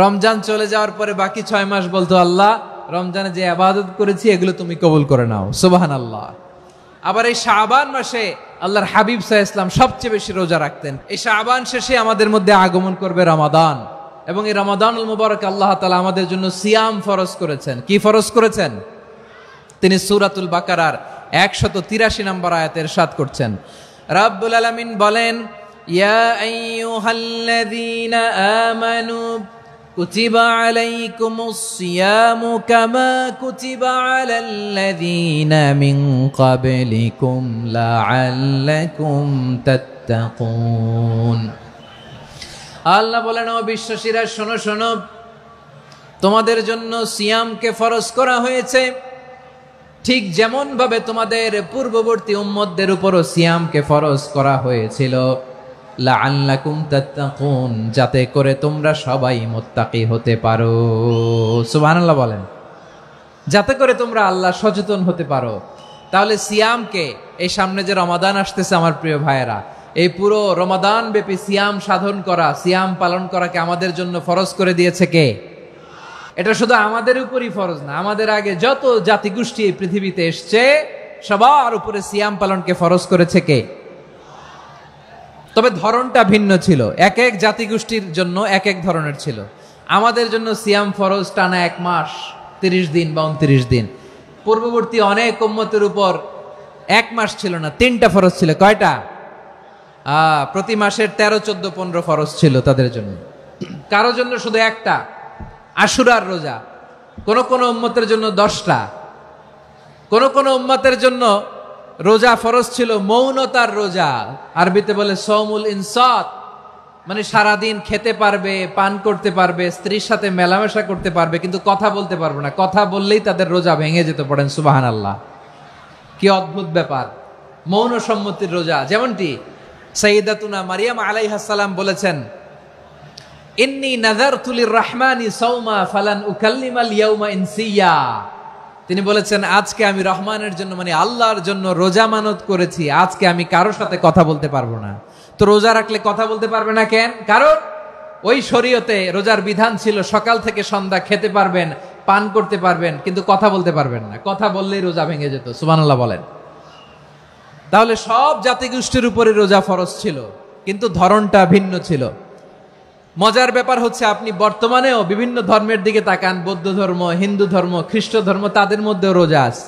রমজান চলে যাওয়ার পরে বাকি 6 মাস বলতো, আল্লাহ রমজানে যে ইবাদত করেছি এগুলো তুমি কবুল করে নাও। সুবহানাল্লাহ। আবার এই শাবান মাসে আল্লাহর হাবিব সাল্লাল্লাহু আলাইহি ওয়াসাল্লাম সবচেয়ে বেশি রোজা রাখতেন। এই শাবান শেষে আমাদের মধ্যে আগমন করবে রমাদান এবং এই রমাদানুল মুবারক আল্লাহ তাআলা আমাদের জন্য সিয়াম ফরজ করেছেন। কি ফরজ করেছেন? তিনি সূরাতুল বাকারার 183 নম্বর আয়াতে ইরশাদ করছেন, রাব্বুল আলামিন বলেন, ইয়া আইয়ুহাল্লাযীনা আমানু কুতিবা আলাইকুমুস সিয়ামু কামা কুতিবা আলাল্লাযীনা মিন ক্বাবলিকুম লাআল্লাকুম তাত্তাকুন। আল্লাহ বলেন, ও বিশ্বাসীরা শোনো শোনো, তোমাদের জন্য সিয়ামকে ফরজ করা হয়েছে, ঠিক যেমন ভাবে তোমাদের পূর্ববর্তী উম্মতদের উপরও সিয়ামকে ফরজ করা হয়েছিল, লাআল্লাকুম তাত্তাকুন, যাতে করে তোমরা সবাই মুত্তাকি হতে পারো। সুবহানাল্লাহ বলেন, যাতে করে তোমরা আল্লাহ সচেতন হতে পারো। তাহলে সিয়ামকে, এই সামনে যে রমাদান আসতেছে আমার প্রিয় ভাইয়েরা, এই পুরো রমাদান ব্যাপী সিয়াম সাধন করা, সিয়াম পালন করাকে আমাদের জন্য ফরজ করে দিয়েছে কে? এটা শুধু আমাদের উপরই ফরজ না, আমাদের আগে যত জাতিগোষ্ঠী এই পৃথিবীতে এসছে সবার উপরে সিয়াম পালনকে ফরজ করেছে কে? তবে ধরনটা ভিন্ন ছিল, এক এক জাতিগোষ্ঠীর জন্য এক এক ধরনের ছিল। আমাদের জন্য সিয়াম ফরজ টানা 1 মাস 30 দিন বা 29 দিন। পূর্ববর্তী অনেক উম্মতের উপর 1 মাস ছিল না, 3টা ফরজ ছিল। কয়টা? প্রতি মাসের 13, 14, 15 ফরজ ছিল তাদের জন্য। কারো জন্য শুধু একটা, আশুরার রোজা। কোন কোন উম্মতের জন্য 10টা। কোন কোন উম্মতের জন্য রোজা ফরজ ছিল মৌনতার রোজা, আরবিতে বলে সৌমুল ইনসাত, মানে সারাদিন খেতে পারবে, পান করতে পারবে, স্ত্রীর সাথে মেলামেশা করতে পারবে, কিন্তু কথা বলতে পারবে না। কথা বললেই তাদের রোজা ভেঙে যেতে। পড়েন সুবহানাল্লাহ। কি অদ্ভুত ব্যাপার, মৌন সম্মতির রোজা। যেমনটি সাইয়্যিদাতুনা মারিয়াম আলাইহাস সালাম বলেছেন, ইন্নী নাযারতু লির-রাহমানি সাওমা ফালান উকাল্লিমাল ইয়াওমা ইনসিয়া। তিনি বলেছেন, আজকে আমি রহমানের জন্য, মানে আল্লাহর জন্য রোজা মানত করেছি, আজকে আমি কারোর সাথে কথা বলতে পারবো না। তো রোজা রাখলে কথা বলতে পারবে না কেন? কারণ ওই শরীয়তে রোজার বিধান ছিল সকাল থেকে সন্ধ্যা খেতে পারবেন, পান করতে পারবেন, কিন্তু কথা বলতে পারবেন না। কথা বললেই রোজা ভেঙে যেত। সুবহানাল্লাহ বলেন। তাহলে সব জাতিগোষ্ঠীর উপরে রোজা ফরজ ছিল, কিন্তু ধরনটা ভিন্ন ছিল। মজার ব্যাপার হচ্ছে, আপনি বর্তমানেও বিভিন্ন ধর্মের দিকে তাকান, বৌদ্ধ ধর্ম, হিন্দু ধর্ম, খ্রিস্ট ধর্ম, তাদের মধ্যেও রোজা আছে।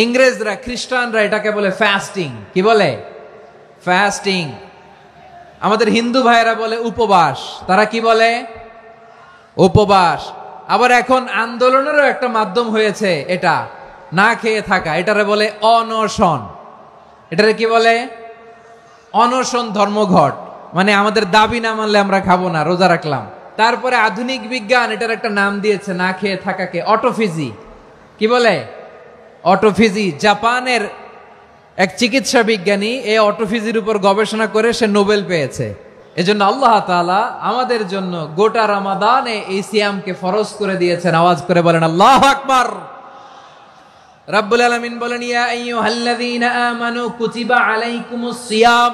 ইংরেজরা, খ্রিস্টানরা এটাকে বলে ফাস্টিং। কি বলে? ফাস্টিং। আমাদের হিন্দু ভাইয়েরা বলে উপবাস। তারা কি বলে? উপবাস। আবার এখন আন্দোলনেরও একটা মাধ্যম হয়েছে এটা, না খেয়ে থাকা। এটারে বলে অনশন। এটারে কি বলে? অনশন ধর্মঘট। মানে আমাদের দাবি না মানলে আমরা খাবো না, রোজা রাখলাম। তারপরে আধুনিক বিজ্ঞান এটার একটা নাম দিয়েছে না খেয়ে থাকাকে, অটোফিজি। কি বলে? অটোফিজি। জাপানের এক চিকিৎসা বিজ্ঞানী এই অটোফিজির উপর গবেষণা করে সে নোবেল পেয়েছে। এজন্য আল্লাহ তাআলা আমাদের জন্য গোটা রমাদানে এই সিয়ামকে ফরজ করে দিয়েছেন। আওয়াজ করে বলেন আল্লাহু আকবার। রাব্বুল আলামিন বলেন, ইয়া আইয়ুহাল্লাযীনা আমানু কুতিবা আলাইকুমুস সিয়াম,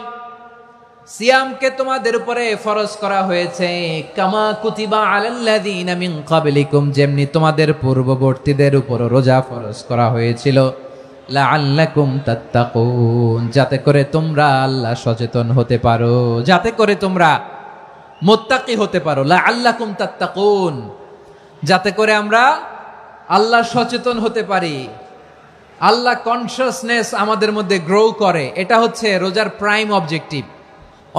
সিয়ামকে তোমাদের উপরে ফরজ করা হয়েছে, কামা কুতিবা আলাল্লাযীনা মিন ক্বাবলিকুম, যেমনি তোমাদের পূর্ববর্তীদের উপর রোজা ফরজ করা হয়েছিল, লাআল্লাকুম তাত্তাকুন, যাতে করে তোমরা আল্লাহ সচেতন হতে পারো, যাতে করে তোমরা মুত্তাকি হতে পারো। লাআল্লাকুম তাত্তাকুন, যাতে করে আমরা আল্লাহ সচেতন হতে পারি, আল্লাহ কনসিয়াসনেস আমাদের মধ্যে গ্রো করে। এটা হচ্ছে রোজার প্রাইম অবজেক্টিভ।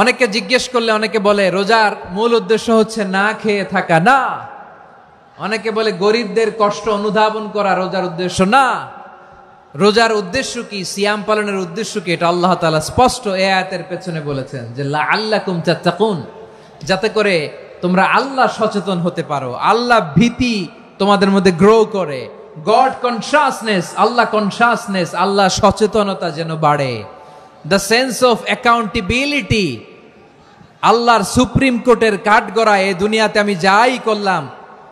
অনেকে জিজ্ঞেস করলে অনেকে বলে রোজার মূল উদ্দেশ্য হচ্ছে না খেয়ে থাকা। না। অনেকে বলে গরিবদের কষ্ট অনুধাবন করা রোজার উদ্দেশ্য। না। রোজার উদ্দেশ্য কি, সিয়াম পালনের উদ্দেশ্য কি, এটা আল্লাহ তাআলা স্পষ্ট এই আয়াতের পেছনে বলেছেন যে লাআল্লাকুম তাত্তাকুন, যাতে করে তোমরা আল্লাহ সচেতন হতে পারো, আল্লাহ ভীতি তোমাদের মধ্যে গ্রো করে, গড কনসিয়াসনেস, আল্লাহ কনসিয়াসনেস, আল্লাহ সচেতনতা যেন বাড়ে, দ্য সেন্স অফ অ্যাকাউন্টেবিলিটি, আল্লাহর সুপ্রিম কোর্টের কাঠগড়া এই দুনিয়াতে আমি যাই করলাম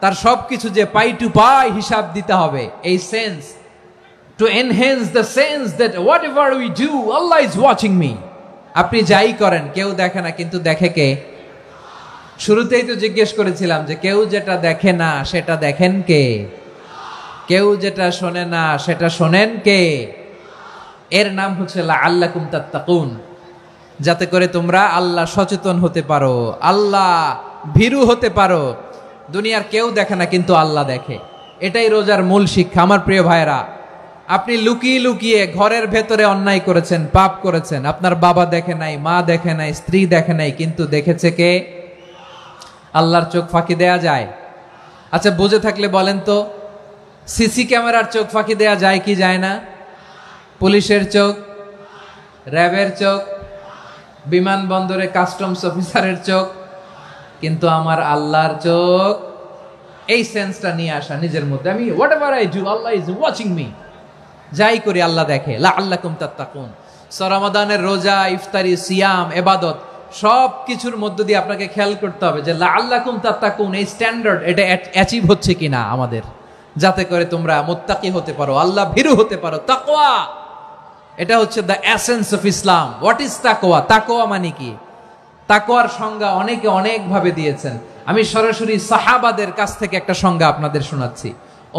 তার সবকিছু যে পাই টু পাই হিসাব দিতে হবে, এই sense, to enhance the sense that whatever we do, Allah is watching me. আপনি যাই করেন কেউ দেখে না, কিন্তু দেখে কে? শুরুতেই তো জিজ্ঞেস করেছিলাম যে কেউ যেটা দেখে না সেটা দেখেন কে? কেউ যেটা শোনে না সেটা শোনেন কে? এর নাম হচ্ছে লাআল্লাকুম তাত্তাকুন, যাতে করে তোমরা আল্লাহ সচেতন হতে পারো, আল্লাহ ভীরু হতে পারো। দুনিয়ার কেউ দেখে না, কিন্তু আল্লাহ দেখে। এটাই রোজার মূল শিক্ষা। আমার প্রিয় ভাইরা, আপনি লুকিয়ে লুকিয়ে ঘরের ভেতরে অন্যায় করেছেন, পাপ করেছেন, আপনার বাবা দেখে নাই, মা দেখে নাই, স্ত্রী দেখে নাই, কিন্তু দেখেছে কে? আল্লাহর চোখ ফাঁকি দেয়া যায়? আচ্ছা, বুঝে থাকলে বলেন তো, সিসি ক্যামেরার চোখ ফাঁকি দেয়া যায় কি যায় না? পুলিশের চোখ, র্যাবের চোখ, বিমানবন্দরে কাস্টমস অফিসারের চোখ, কিন্তু আমার আল্লাহর চোখ। এই সেন্সটা নিয়ে আসা নিজের মধ্যে, আমি what ever I do Allah is watching me, যাই করি আল্লাহ দেখে। লাআল্লাকুম তাত্তাকুন। রমাদানের রোজা, ইফতারি, সিয়াম, ইবাদত সব কিছুর মধ্য দিয়ে আপনাকে খেয়াল করতে হবে যে লাআল্লাকুম তাত্তাকুন, এই স্ট্যান্ডার্ড এটা অ্যাচিভ হচ্ছে কিনা আমাদের, যাতে করে তোমরা মুত্তাকি হতে পারো, আল্লাহ ভীরু হতে পারো। তাকওয়া, এটা হচ্ছে the essence of Islam. What is তাকওয়া? তাকওয়া মানে কি? তাকওয়ার সংজ্ঞা অনেকে অনেক ভাবে দিয়েছেন। আমি সরাসরি সাহাবাদের কাছ থেকে একটা সংজ্ঞা আপনাদের শোনাচ্ছি।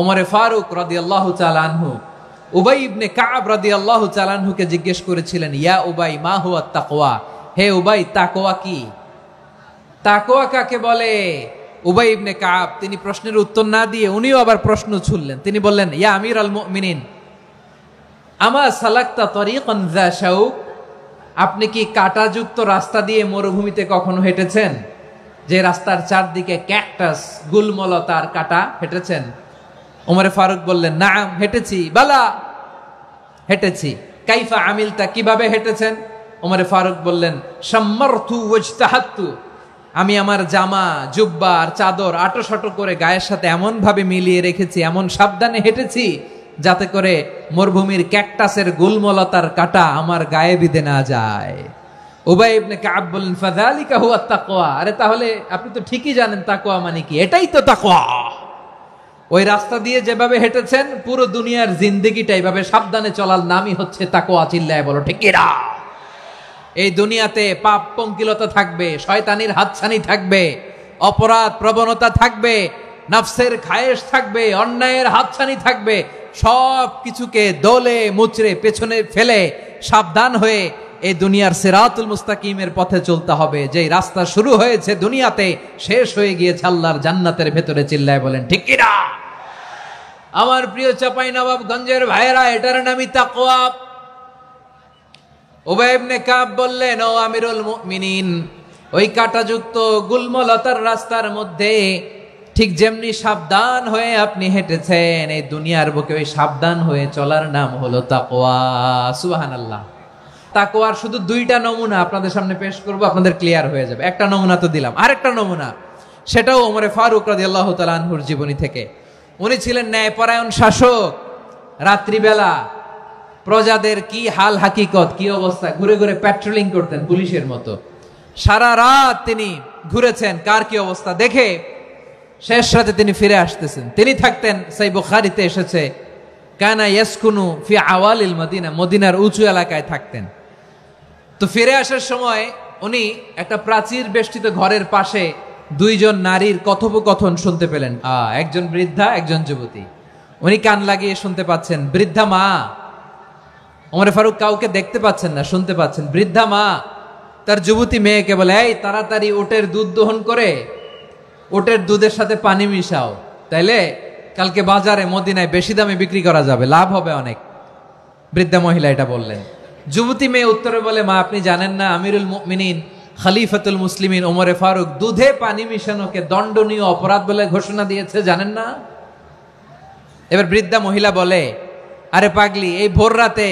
ওমরে ফারুক রাদিয়াল্লাহু তাআলা আনহু উবাই ইবনে কাব রাদিয়াল্লাহু তাআলা আনহুকে জিজ্ঞেস করেছিলেন, ইয়া উবাই মা হুয়া তাকওয়া, হে উবাই তাকওয়া কি? তাকওয়া কাকে বলে? উবাই ইবনে কাব তিনি প্রশ্নের উত্তর না দিয়ে উনিও আবার প্রশ্ন ছুড়লেন। তিনি বললেন, ইয়া আমিরাল মুমিনিন, আমা সালাকতা তরিকান যা শাউক, আপনি কি কাঁটাযুক্ত রাস্তা দিয়ে মরুভূমিতে কখনো হেঁটেছেন? যে রাস্তার চারদিকে ক্যাকটাস, গুলমলতার কাঁটা, হেঁটেছেন? ওমরে ফারুক বললেন, নাম, হেঁটেছি। বালা, হেঁটেছি। কাইফা আমিলতা, কিভাবে হেঁটেছেন? ওমরে ফারুক বললেন, শাম্মারতু ওয়াজতাহাতু, আমি আমার জামা, জুব্বা আর চাদর আটোসাটো করে গায়ের সাথে এমন ভাবে মিলিয়ে রেখেছি, এমন সাবধানে হেঁটেছি যাতে করে মরুভূমির ক্যাকটাসের গুলমলতার কাঁটা আমার গায়ে বিঁধে না যায়। উবাই ইবনে কাব বললেন, ফাযালিকা হুয়া তাকওয়া, আরে তাহলে আপনি তো ঠিকই জানেন তাকওয়া মানে কি, এটাই তো তাকওয়া। ওই রাস্তা দিয়ে যেভাবে হেঁটেছেন, পুরো দুনিয়ার জিন্দেগিটা এইভাবে সাবধানে চলার নামই হচ্ছে তাকওয়া। চিল্লায় বলো ঠিক কিনা? এই দুনিয়াতে পাপ পঙ্কিলতা থাকবে, শয়তানির হাতছানি থাকবে, অপরাধ প্রবণতা থাকবে, নফসের খায়েশ থাকবে, অন্যায়ের হাতছানি থাকবে। সব কিছুকে দোলে মুচড়ে পেছনে ফেলে সাবধান হয়ে এই দুনিয়ার সিরাতুল মুস্তাকিমের পথে চলতে হবে। যেই রাস্তা শুরু হয়েছে দুনিয়াতে, শেষ হয়ে গিয়েছে আল্লাহর জান্নাতের ভেতরে। চিল্লায় বলেন ঠিক কিনা? আমার প্রিয় চাঁপাইনবাবগঞ্জের ভাইয়েরা, এটার নামই তাকওয়া। উবাই ইবনে কাব বললেন, ও আমিরুল মুমিনিন, ওই কাঁটাযুক্ত গুলমলতার রাস্তার মধ্যে ঠিক যেমনি সাবধান হয়ে আপনি হেঁটেছেন, এই দুনিয়ার বুকে ওই সাবধান হয়ে চলার নাম হলো তাকওয়া। সুবহানাল্লাহ। তাকওয়ার শুধু দুইটা নমুনা আপনাদের সামনে পেশ করব, আপনাদের ক্লিয়ার হয়ে যাবে। একটা নমুনা তো দিলাম, আরেকটা নমুনা, সেটাও ওমরে ফারুক রাদিয়াল্লাহু তাআলা আনহুর জীবনী থেকে। উনি ছিলেন ন্যায়পরায়ণ শাসক। রাত্রিবেলা প্রজাদের কি হাল হাকিকত, কি অবস্থা, ঘুরে ঘুরে প্যাট্রোলিং করতেন পুলিশের মতো। সারা রাত তিনি ঘুরেছেন কার কি অবস্থা দেখে, শেষ রাতে তিনি ফিরে আসতেছেন। তিনি থাকতেন, সেই বুখারীতে এসেছে, কানা ইয়াসকুনু ফি আওয়ালিল মদিনা, মদিনার উঁচু এলাকায় থাকতেন। তো ফিরে আসার সময় উনি একটা প্রাচীর বেষ্টিত ঘরের পাশে দুইজন নারীর কথোপকথন শুনতে পেলেন। একজন বৃদ্ধা, একজন যুবতী। উনি কান লাগিয়ে শুনতে পাচ্ছেন। বৃদ্ধা মা, ওমরে ফারুক কাউকে দেখতে পাচ্ছেন না, শুনতে পাচ্ছেন। বৃদ্ধা মা তার যুবতী মেয়েকে বলে, এই তাড়াতাড়ি উটের দুধ দহন করে উটের দুধের সাথে পানি মিশাও, তাইলে কালকে বাজারে মদিনায় বেশি দামে বিক্রি করা যাবে, লাভ হবে অনেক। বৃদ্ধা মহিলা এটা বললেন। যুবতী মেয়ে উত্তরে বলে, মা আপনি জানেন না আমিরুল মুমিনিন খলিফাতুল মুসলিমিন ওমরে ফারুক দুধে পানি মিশানোকে দণ্ডনীয় অপরাধ বলে ঘোষণা দিয়েছে, জানেন না? এবার বৃদ্ধা মহিলা বলে, আরে পাগলি, এই ভোর রাতে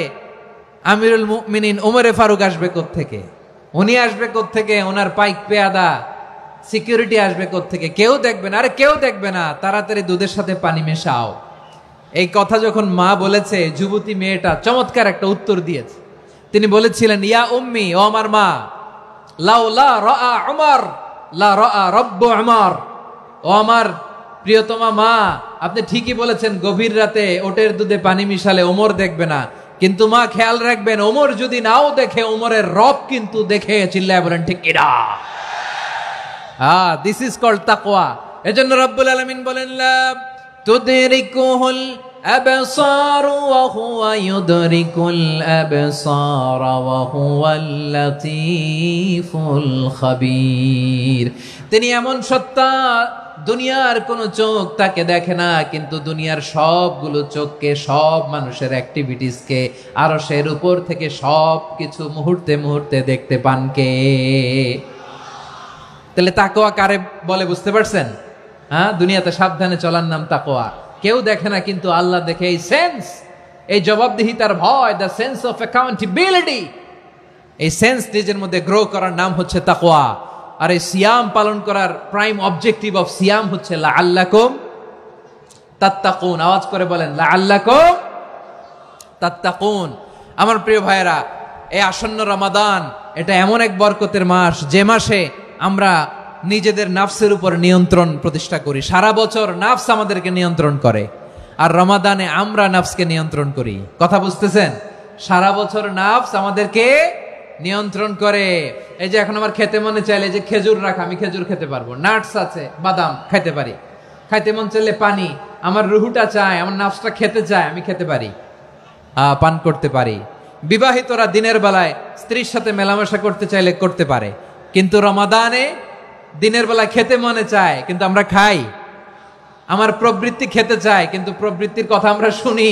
আমিরুল মুমিনিন ওমরে ফারুক আসবে কোত্থেকে? উনি আসবে কোত্থেকে? ওনার পাইক পেয়াদা সিকিউরিটি আসবে কোত্থেকে? কেউ দেখবে না। আরে কেউ দেখবে না, তাড়াতাড়ি দুধের সাথে পানি মেশাও। এই কথা যখন মা বলেছে, যুবতী মেয়েটা চমৎকার একটা উত্তর দিয়েছে। তিনি বলেছিলেন, ইয়া উম্মি, ও আমার মা, লাউলা রাআ উমর লা রাআ রব্বু উমর, ও আমার প্রিয়তমা মা, আপনি ঠিকই বলেছেন, গভীর রাতে ওটের দুধে পানি মিশালে ওমর দেখবে না, কিন্তু মা খেয়াল রাখবেন, ওমর যদি নাও দেখে, ওমরের রব কিন্তু দেখে। চিল্লায় বলেন ঠিক কিনা? দিস ইজ কল্ড তাকওয়া। এজন্য রব্বুল আলামিন বলেন, লা তুদরিকুহুল الأبصار وهو يدرك الأبصار وهو اللطيف الخبير। তিনি এমন সত্তা, দুনিয়ার কোন চোখ তাকে দেখে না, কিন্তু দুনিয়ার সবগুলো চোখকে, সব মানুষের অ্যাক্টিভিটিসকে আরশের উপর থেকে সব কিছু মুহূর্তে মুহূর্তে দেখতে পান কে? তাহলে তাকওয়া কারে বলে বুঝতে পারছেন? হ্যাঁ, দুনিয়াতে সাবধানে চলার নাম তাকওয়া। কেউ দেখে না কিন্তু আল্লাহ দেখে। এই সেন্স, এই জবাবদিহিতার ভয়, দ্য সেন্স অফ অ্যাকাউন্টেবিলিটি, এই সেন্স নিজের মধ্যে গ্রো করার নাম হচ্ছে তাকওয়া। আর এই সিয়াম পালন করার প্রাইম অবজেক্টিভ অফ সিয়াম হচ্ছে লাআল্লাকুম তাত্তাকুন। আওয়াজ করে বলেন লাআল্লাকুম তাত্তাকুন। আমার প্রিয় ভাইয়েরা, এই আসন্ন রমাদান এটা এমন এক বরকতের মাস যে মাসে আমরা নিজেদের নাফসের উপর নিয়ন্ত্রণ প্রতিষ্ঠা করি। সারা বছর নাফস আমাদেরকে নিয়ন্ত্রণ করে, আর রমাদানে আমরা নাফসকে নিয়ন্ত্রণ করি। কথা বুঝতেছেন? সারা বছর নাফস আমাদেরকে নিয়ন্ত্রণ করে। এই যে এখন আমার খেতে মনে চাইলে যে খেজুর রাখা, আমি খেজুর খেতে পারবো, নাটস আছে, বাদাম খাইতে পারি। খাইতে মন চাইলে পানি, আমার রুহুটা চায়, আমার নাফসটা খেতে চায়, আমি খেতে পারি, পান করতে পারি। বিবাহিতরা দিনের বেলায় স্ত্রীর সাথে মেলামেশা করতে চাইলে করতে পারে, কিন্তু রমাদানে দিনের বেলায় খেতে মনে চায় কিন্তু আমরা খাই। আমার প্রবৃত্তি খেতে চায় কিন্তু প্রবৃত্তির কথা আমরা শুনি।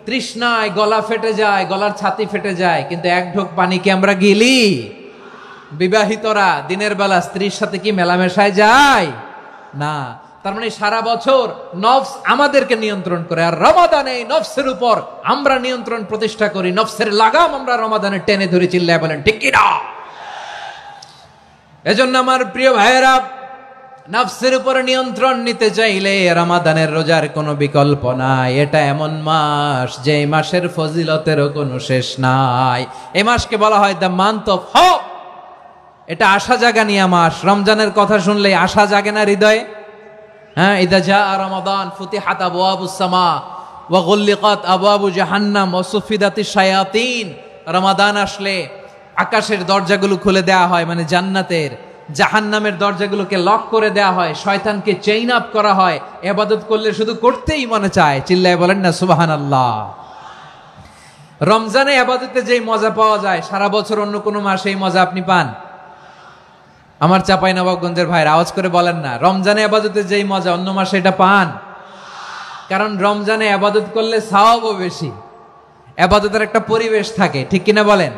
তৃষ্ণায় গলা ফেটে যায়, গলার ছাতি ফেটে যায়, কিন্তু এক ঢোক পানি কি আমরা গিলি? বিবাহিতরা দিনের বেলা স্ত্রীর সাথে কি মেলামেশায় যায়? না। তার মানে সারা বছর নফস আমাদেরকে নিয়ন্ত্রণ করে, আর রমাদানে নফসের উপর আমরা নিয়ন্ত্রণ প্রতিষ্ঠা করি। নফসের লাগাম আমরা রমাদানে টেনে ধরে, চিল্লায় বলেন ঠিক কি না? এজন্য আমার প্রিয় ভাইয়েরা, নফসের উপরে নিয়ন্ত্রণ নিতে চাইলে রমাদানের রোজার কোনো বিকল্প নাই। এটা এমন মাস যে মাসের ফজিলতেরও কোনো শেষ নাই। এই মাসকে বলা হয় দ্য মান্থ অফ হোপ। এটা আশা জাগানিয়া মাস। রমজানের কথা শুনলেই আশা জাগে না হৃদয়ে? হ্যাঁ, ইদা জাআ রমাদান ফুতিহাত আবওয়াবুস সামা ওয়া গুল্লিকাত আবওয়াবু জাহান্নাম ওয়া সুফিদাতিশ শায়াতিন। রমাদান আসলে আকাশের দরজাগুলো খুলে দেয়া হয়, মানে জান্নাতের। জাহান্নামের দরজাগুলোকে লক করে দেয়া হয়, শয়তানকে চেইন আপ করা হয়। ইবাদত করলে শুধু করতেই মনে চায়। চিল্লায় বলেন না সুবহানাল্লাহ। রমজানে ইবাদতে যেই মজা পাওয়া যায়, সারা বছর অন্য কোনো মাসে এই মজা আপনি পান? আমার চাঁপাইনবাবগঞ্জের ভাইরা আওয়াজ করে বলেন না, রমজানে ইবাদতে যেই মজা অন্য মাসে এটা পান? কারণ রমজানে ইবাদত করলে সওয়াবও বেশি, ইবাদতের একটা পরিবেশ থাকে, ঠিক কিনা বলেন?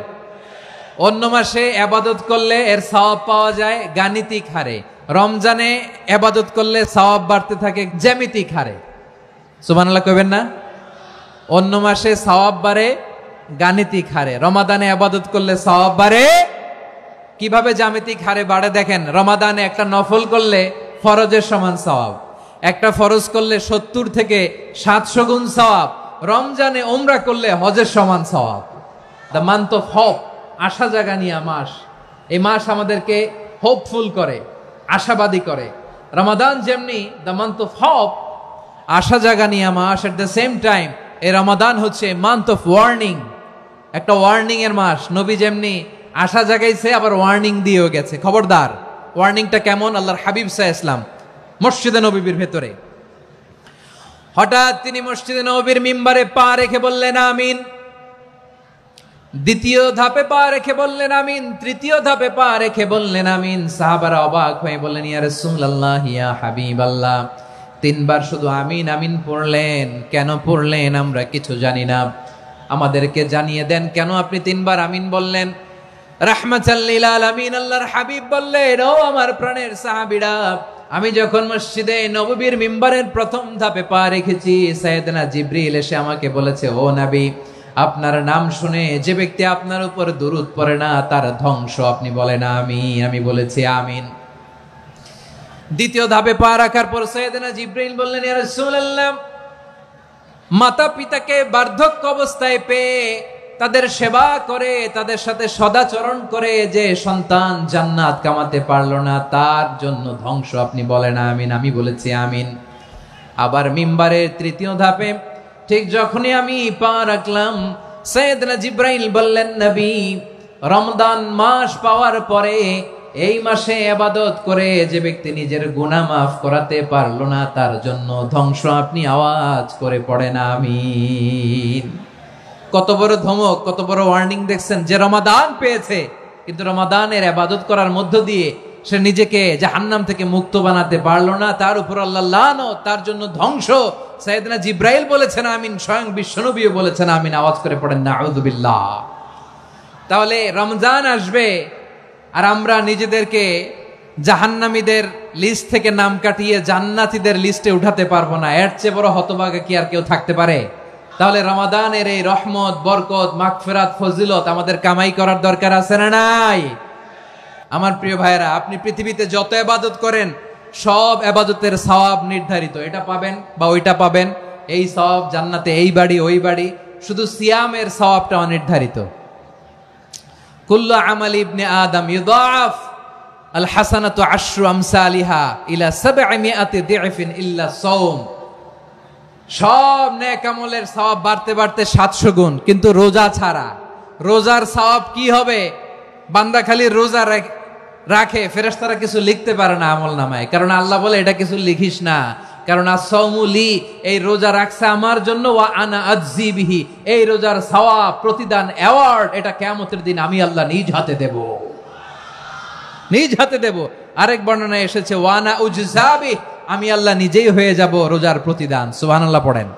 অন্য মাসে ইবাদত করলে এর সওয়াব পাওয়া যায় গাণিতিক হারে, রমজানে ইবাদত করলে সওয়াব বাড়তে থাকে জ্যামিতিক হারে। সুবহানাল্লাহ কইবেন না? অন্য মাসে সওয়াব বাড়ে গাণিতিক হারে, রমাদানে ইবাদত করলে সওয়াব বাড়ে কিভাবে জ্যামিতিক হারে বাড়ে দেখেন। রমাদানে একটা নফল করলে ফরজের সমান সওয়াব, একটা ফরজ করলে 70 থেকে 700 গুণ সওয়াব, রমজানে উমরা করলে হজের সমান সওয়াব। দ্য মান্থ অফ হোপ, আশা জাগানিয়া মাস। এই মাস আমাদেরকে হোপফুল করে, আশাবাদী করে। রমাদান যেমনি দ্য মান্থ অফ হোপ, আশা জাগানিয়া মাস, এট দ্য সেম টাইম এই রমাদান হচ্ছে মান্থ অফ ওয়ার্নিং, একটা ওয়ার্নিং এর মাস। নবী যেমনি আশা জাগাইছে, আবার ওয়ার্নিং দিয়েও গেছে, খবরদার। ওয়ার্নিংটা কেমন? আল্লাহর হাবিব সাল্লাল্লাহু আলাইহি ওয়াসাল্লাম মসজিদে নববীর ভেতরে হঠাৎ তিনি মসজিদে নববীর মিম্বারে পা রেখে বললেন আমিন। দ্বিতীয় ধাপে পা রেখে বললেন আমিন, তৃতীয় ধাপে পা রেখে বললেন আমিন। সাহাবারা অবাক হয়ে বললেন ইয়া রাসূলুল্লাহ, ইয়া হাবিবাল্লাহ, 3 বার শুধু আমিন আমিন পড়লেন, কেন পড়লেন আমরা কিছু জানি না, আমাদেরকে জানিয়ে দেন কেন আপনি 3 বার আমিন বললেন। রাহমাতাল লিল আলামিন আল্লাহর হাবিব বললেন, ও আমার প্রাণের সাহাবীরা, আমি যখন মসজিদে নববীর মিম্বারের প্রথম ধাপে পা রেখেছি, সাইয়েদনা জিবরিল এসে আমাকে বলেছে, ও নবী, আপনার নাম শুনে যে ব্যক্তি আপনার উপর দুরূদ পড়ে না তার ধ্বংস। আপনি বলেন আমিন। আমি বলেছি আমিন। দ্বিতীয় ধাপে পা রাখার পর সাইয়েদনা জিবরিল বললেন, ইয়া রাসূলুল্লাহ, মাতা পিতাকে বার্ধক্য অবস্থায় পেয়ে তাদের সেবা করে, তাদের সাথে সদাচরণ করে যে সন্তান জান্নাত কামাতে পারলো না, তার জন্য ধ্বংস। আপনি বলেন আমিন। আমি বলেছি আমিন। আবার মিম্বারের তৃতীয় ধাপে ঠিক যখনই আমি পা রাখলাম, সাইয়েদনা জিবরাইল বললেন, নবী, রমজান মাস পাওয়ার পরে এই মাসে ইবাদত করে যে ব্যক্তি নিজের গুনাহ মাফ করাতে পারলো না, তার জন্য ধ্বংস। আপনি আওয়াজ করে পড়েন আমিন। কত বড় ধমক, কত বড় ওয়ার্নিং দেখছেন। যে রমাদান পেয়েছে কিন্তু রমাদানের ইবাদত করার মধ্য দিয়ে সে নিজেকে জাহান্নাম থেকে মুক্ত বানাতে পারলো না, তার উপর আল্লাহ লানত, তার জন্য ধ্বংস। সাইয়েদনা জিব্রাইল বলেছেন আমিন, স্বয়ং বিশ্বনবীও বলেছেন আমিন। আওয়াজ করে পড়েন নাউযু বিল্লাহ। তাহলে রমজান আসবে আর আমরা নিজেদেরকে জাহান্নামীদের লিস্ট থেকে নাম কাটিয়ে জান্নাতীদের লিস্টে উঠাতে পারবো না। এর চেয়ে বড় হতভাগা কি আর কেউ থাকতে পারে? তাহলে রমাদানের এই রহমত, বরকত, মাগফিরাত, ফজিলত আমাদের কামাই করার দরকার আছে না নাই? আমার প্রিয় ভাইরা, আপনি পৃথিবীতে যত ইবাদত করেন সব ইবাদতের সওয়াব নির্ধারিত। এটা পাবেন বা ওইটা পাবেন, এই সওয়াব জান্নাতে, এই বাড়ি ওই বাড়ি। শুধু সিয়ামের সওয়াবটা অনির্ধারিত। কুল্লু আমালি ইবনে আদম ইউদাফ আল হাসানাতু আশরু আমসালিহা ইলা 700 দি'ফিন ইল্লা সাওম। সব নেক আমলের সওয়াব বাড়তে বাড়তে 700 গুণ, কিন্তু রোজা ছাড়া। রোজার সওয়াব কি হবে? বান্দা খালি রোজা রাখে, ফেরেশতারা কিছু লিখতে পারে না আমল নামায়, কারণ আল্লাহ বলে এটা কিছু লিখিস না, কারণ as-সাওমু লি, এই রোজা রাখছে আমার জন্য, ওয়া আনা আজজি বিহি, এই রোজার সওয়াব, প্রতিদান, অ্যাওয়ার্ড এটা কিয়ামতের দিন আমি আল্লাহ নিজ হাতে দেব, নিজ হাতে দেব। আরেক বর্ণনায় এসেছে ওয়া আনা উজজা বিহি, আমি আল্লাহ নিজেই হয়ে যাব রোজার প্রতিদান। সুবহানাল্লাহ পড়েন।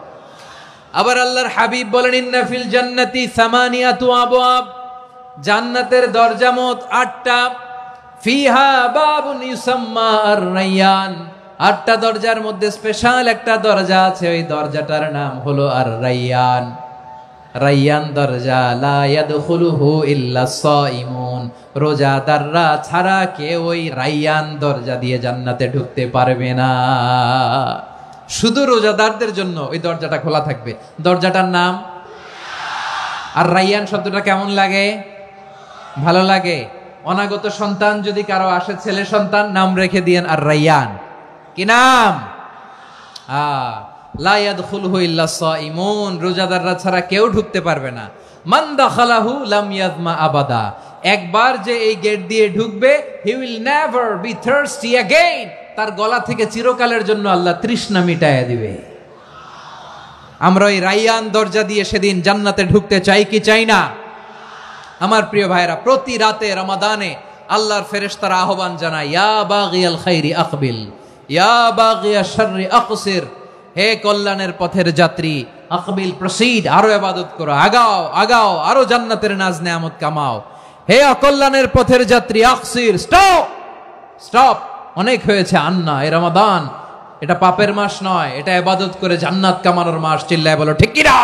আবার আল্লাহর হাবিব বলেন ইন্না ফিল জান্নাতি সামানিয়াতু আবওয়াব, জান্নাতের দরজা মোট 8টা। ফিহা বাবুন ইউসাম্মা আর-রায়্যান, 8টা দরজার মধ্যে স্পেশাল একটা দরজা আছে, ওই দরজাটার নাম হলো আর-রায়্যান। রায়্যান দরজা, লা ইয়াদখুলুহু ইল্লা সাইমুন, রোজাদাররা ছাড়া কেউ ওই রায়্যান দরজা দিয়ে জান্নাতে ঢুকতে পারবে না। শুধু রোজাদারদের জন্য ওই দরজাটা খোলা থাকবে। দরজাটার নাম আর রায়্যান। শব্দটা কেমন লাগে? ভালো লাগে। অনাগত সন্তান যদি কারো আসে, ছেলে সন্তান, নাম রেখে দিয়েন আর রায়্যান। কি নাম? লা ইয়াদখুলুহু ইল্লা সাইমুন, রোজাদাররা ছাড়া কেউ ঢুকতে পারবে না। মান দাখালাহু লাম ইয়াযমা আবাদা, একবার যে এই গেট দিয়ে ঢুকবে, he will never be thirsty again, তার গলা থেকে চিরকালের জন্য আল্লাহ তৃষ্ণা মিটাইয়া দিবে। আমরা ওই রায়্যান দরজা দিয়ে সেদিন জান্নাতে ঢুকতে চাই কি চাই না? আমার প্রিয় ভাইরা, প্রতি রাতে রমাদানে আল্লাহর ফেরেশতারা আহ্বান জানায়, ইয়া বাগিয়াল খাইরি আকবিল, ইয়া বাগিয়াশ শাররি আকসির, হে কল্যাণের পথের যাত্রী, আকবিল, প্রসিড, আরো ইবাদত করো, আগাও আগাও, আরো জান্নাতের নাজ নেয়ামত কামাও। হে অকল্যাণের পথের যাত্রী, আকসির, স্টপ স্টপ, অনেক হয়েছে। আন্না, এ রমাদান এটা পাপের মাস নয়, এটা ইবাদত করে জান্নাত কামানোর মাস। চিল্লায় বলো ঠিক কিনা?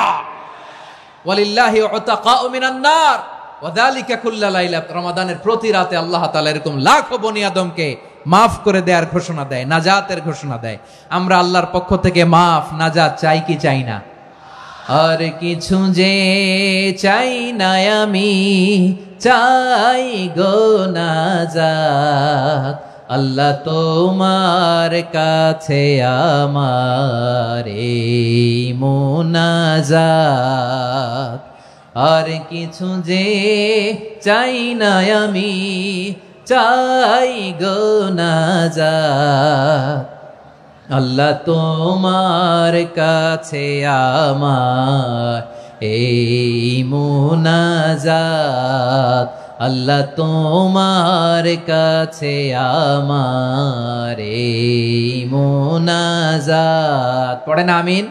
ওয়ালিল্লাহি উতাকাউ মিনান নার ওয়া যালিকা কুল্লা লাইলা, রমাদানের প্রতি রাতে আল্লাহ তাআলা এরকম লাখো বনি আদমকে মাফ করে দেওয়ার ঘোষণা দেয়, নাজাতের ঘোষণা দেয়। আমরা আল্লাহর পক্ষ থেকে মাফ, নাজাত চাই কি চাই না? আর কিছু যে চাই না আমি, চাই গো নাজাত, আল্লাহ তোমার কাছে আমার এই মুনাজাত। আর কিছু যে চাই না আমি, চাই গো নাজাত, আল্লাহ তোমার কাছে আমার এই মুনাজাত, আল্লাহ তোমার কাছে আমার এই মুনাজাত। পড়েন আমিন।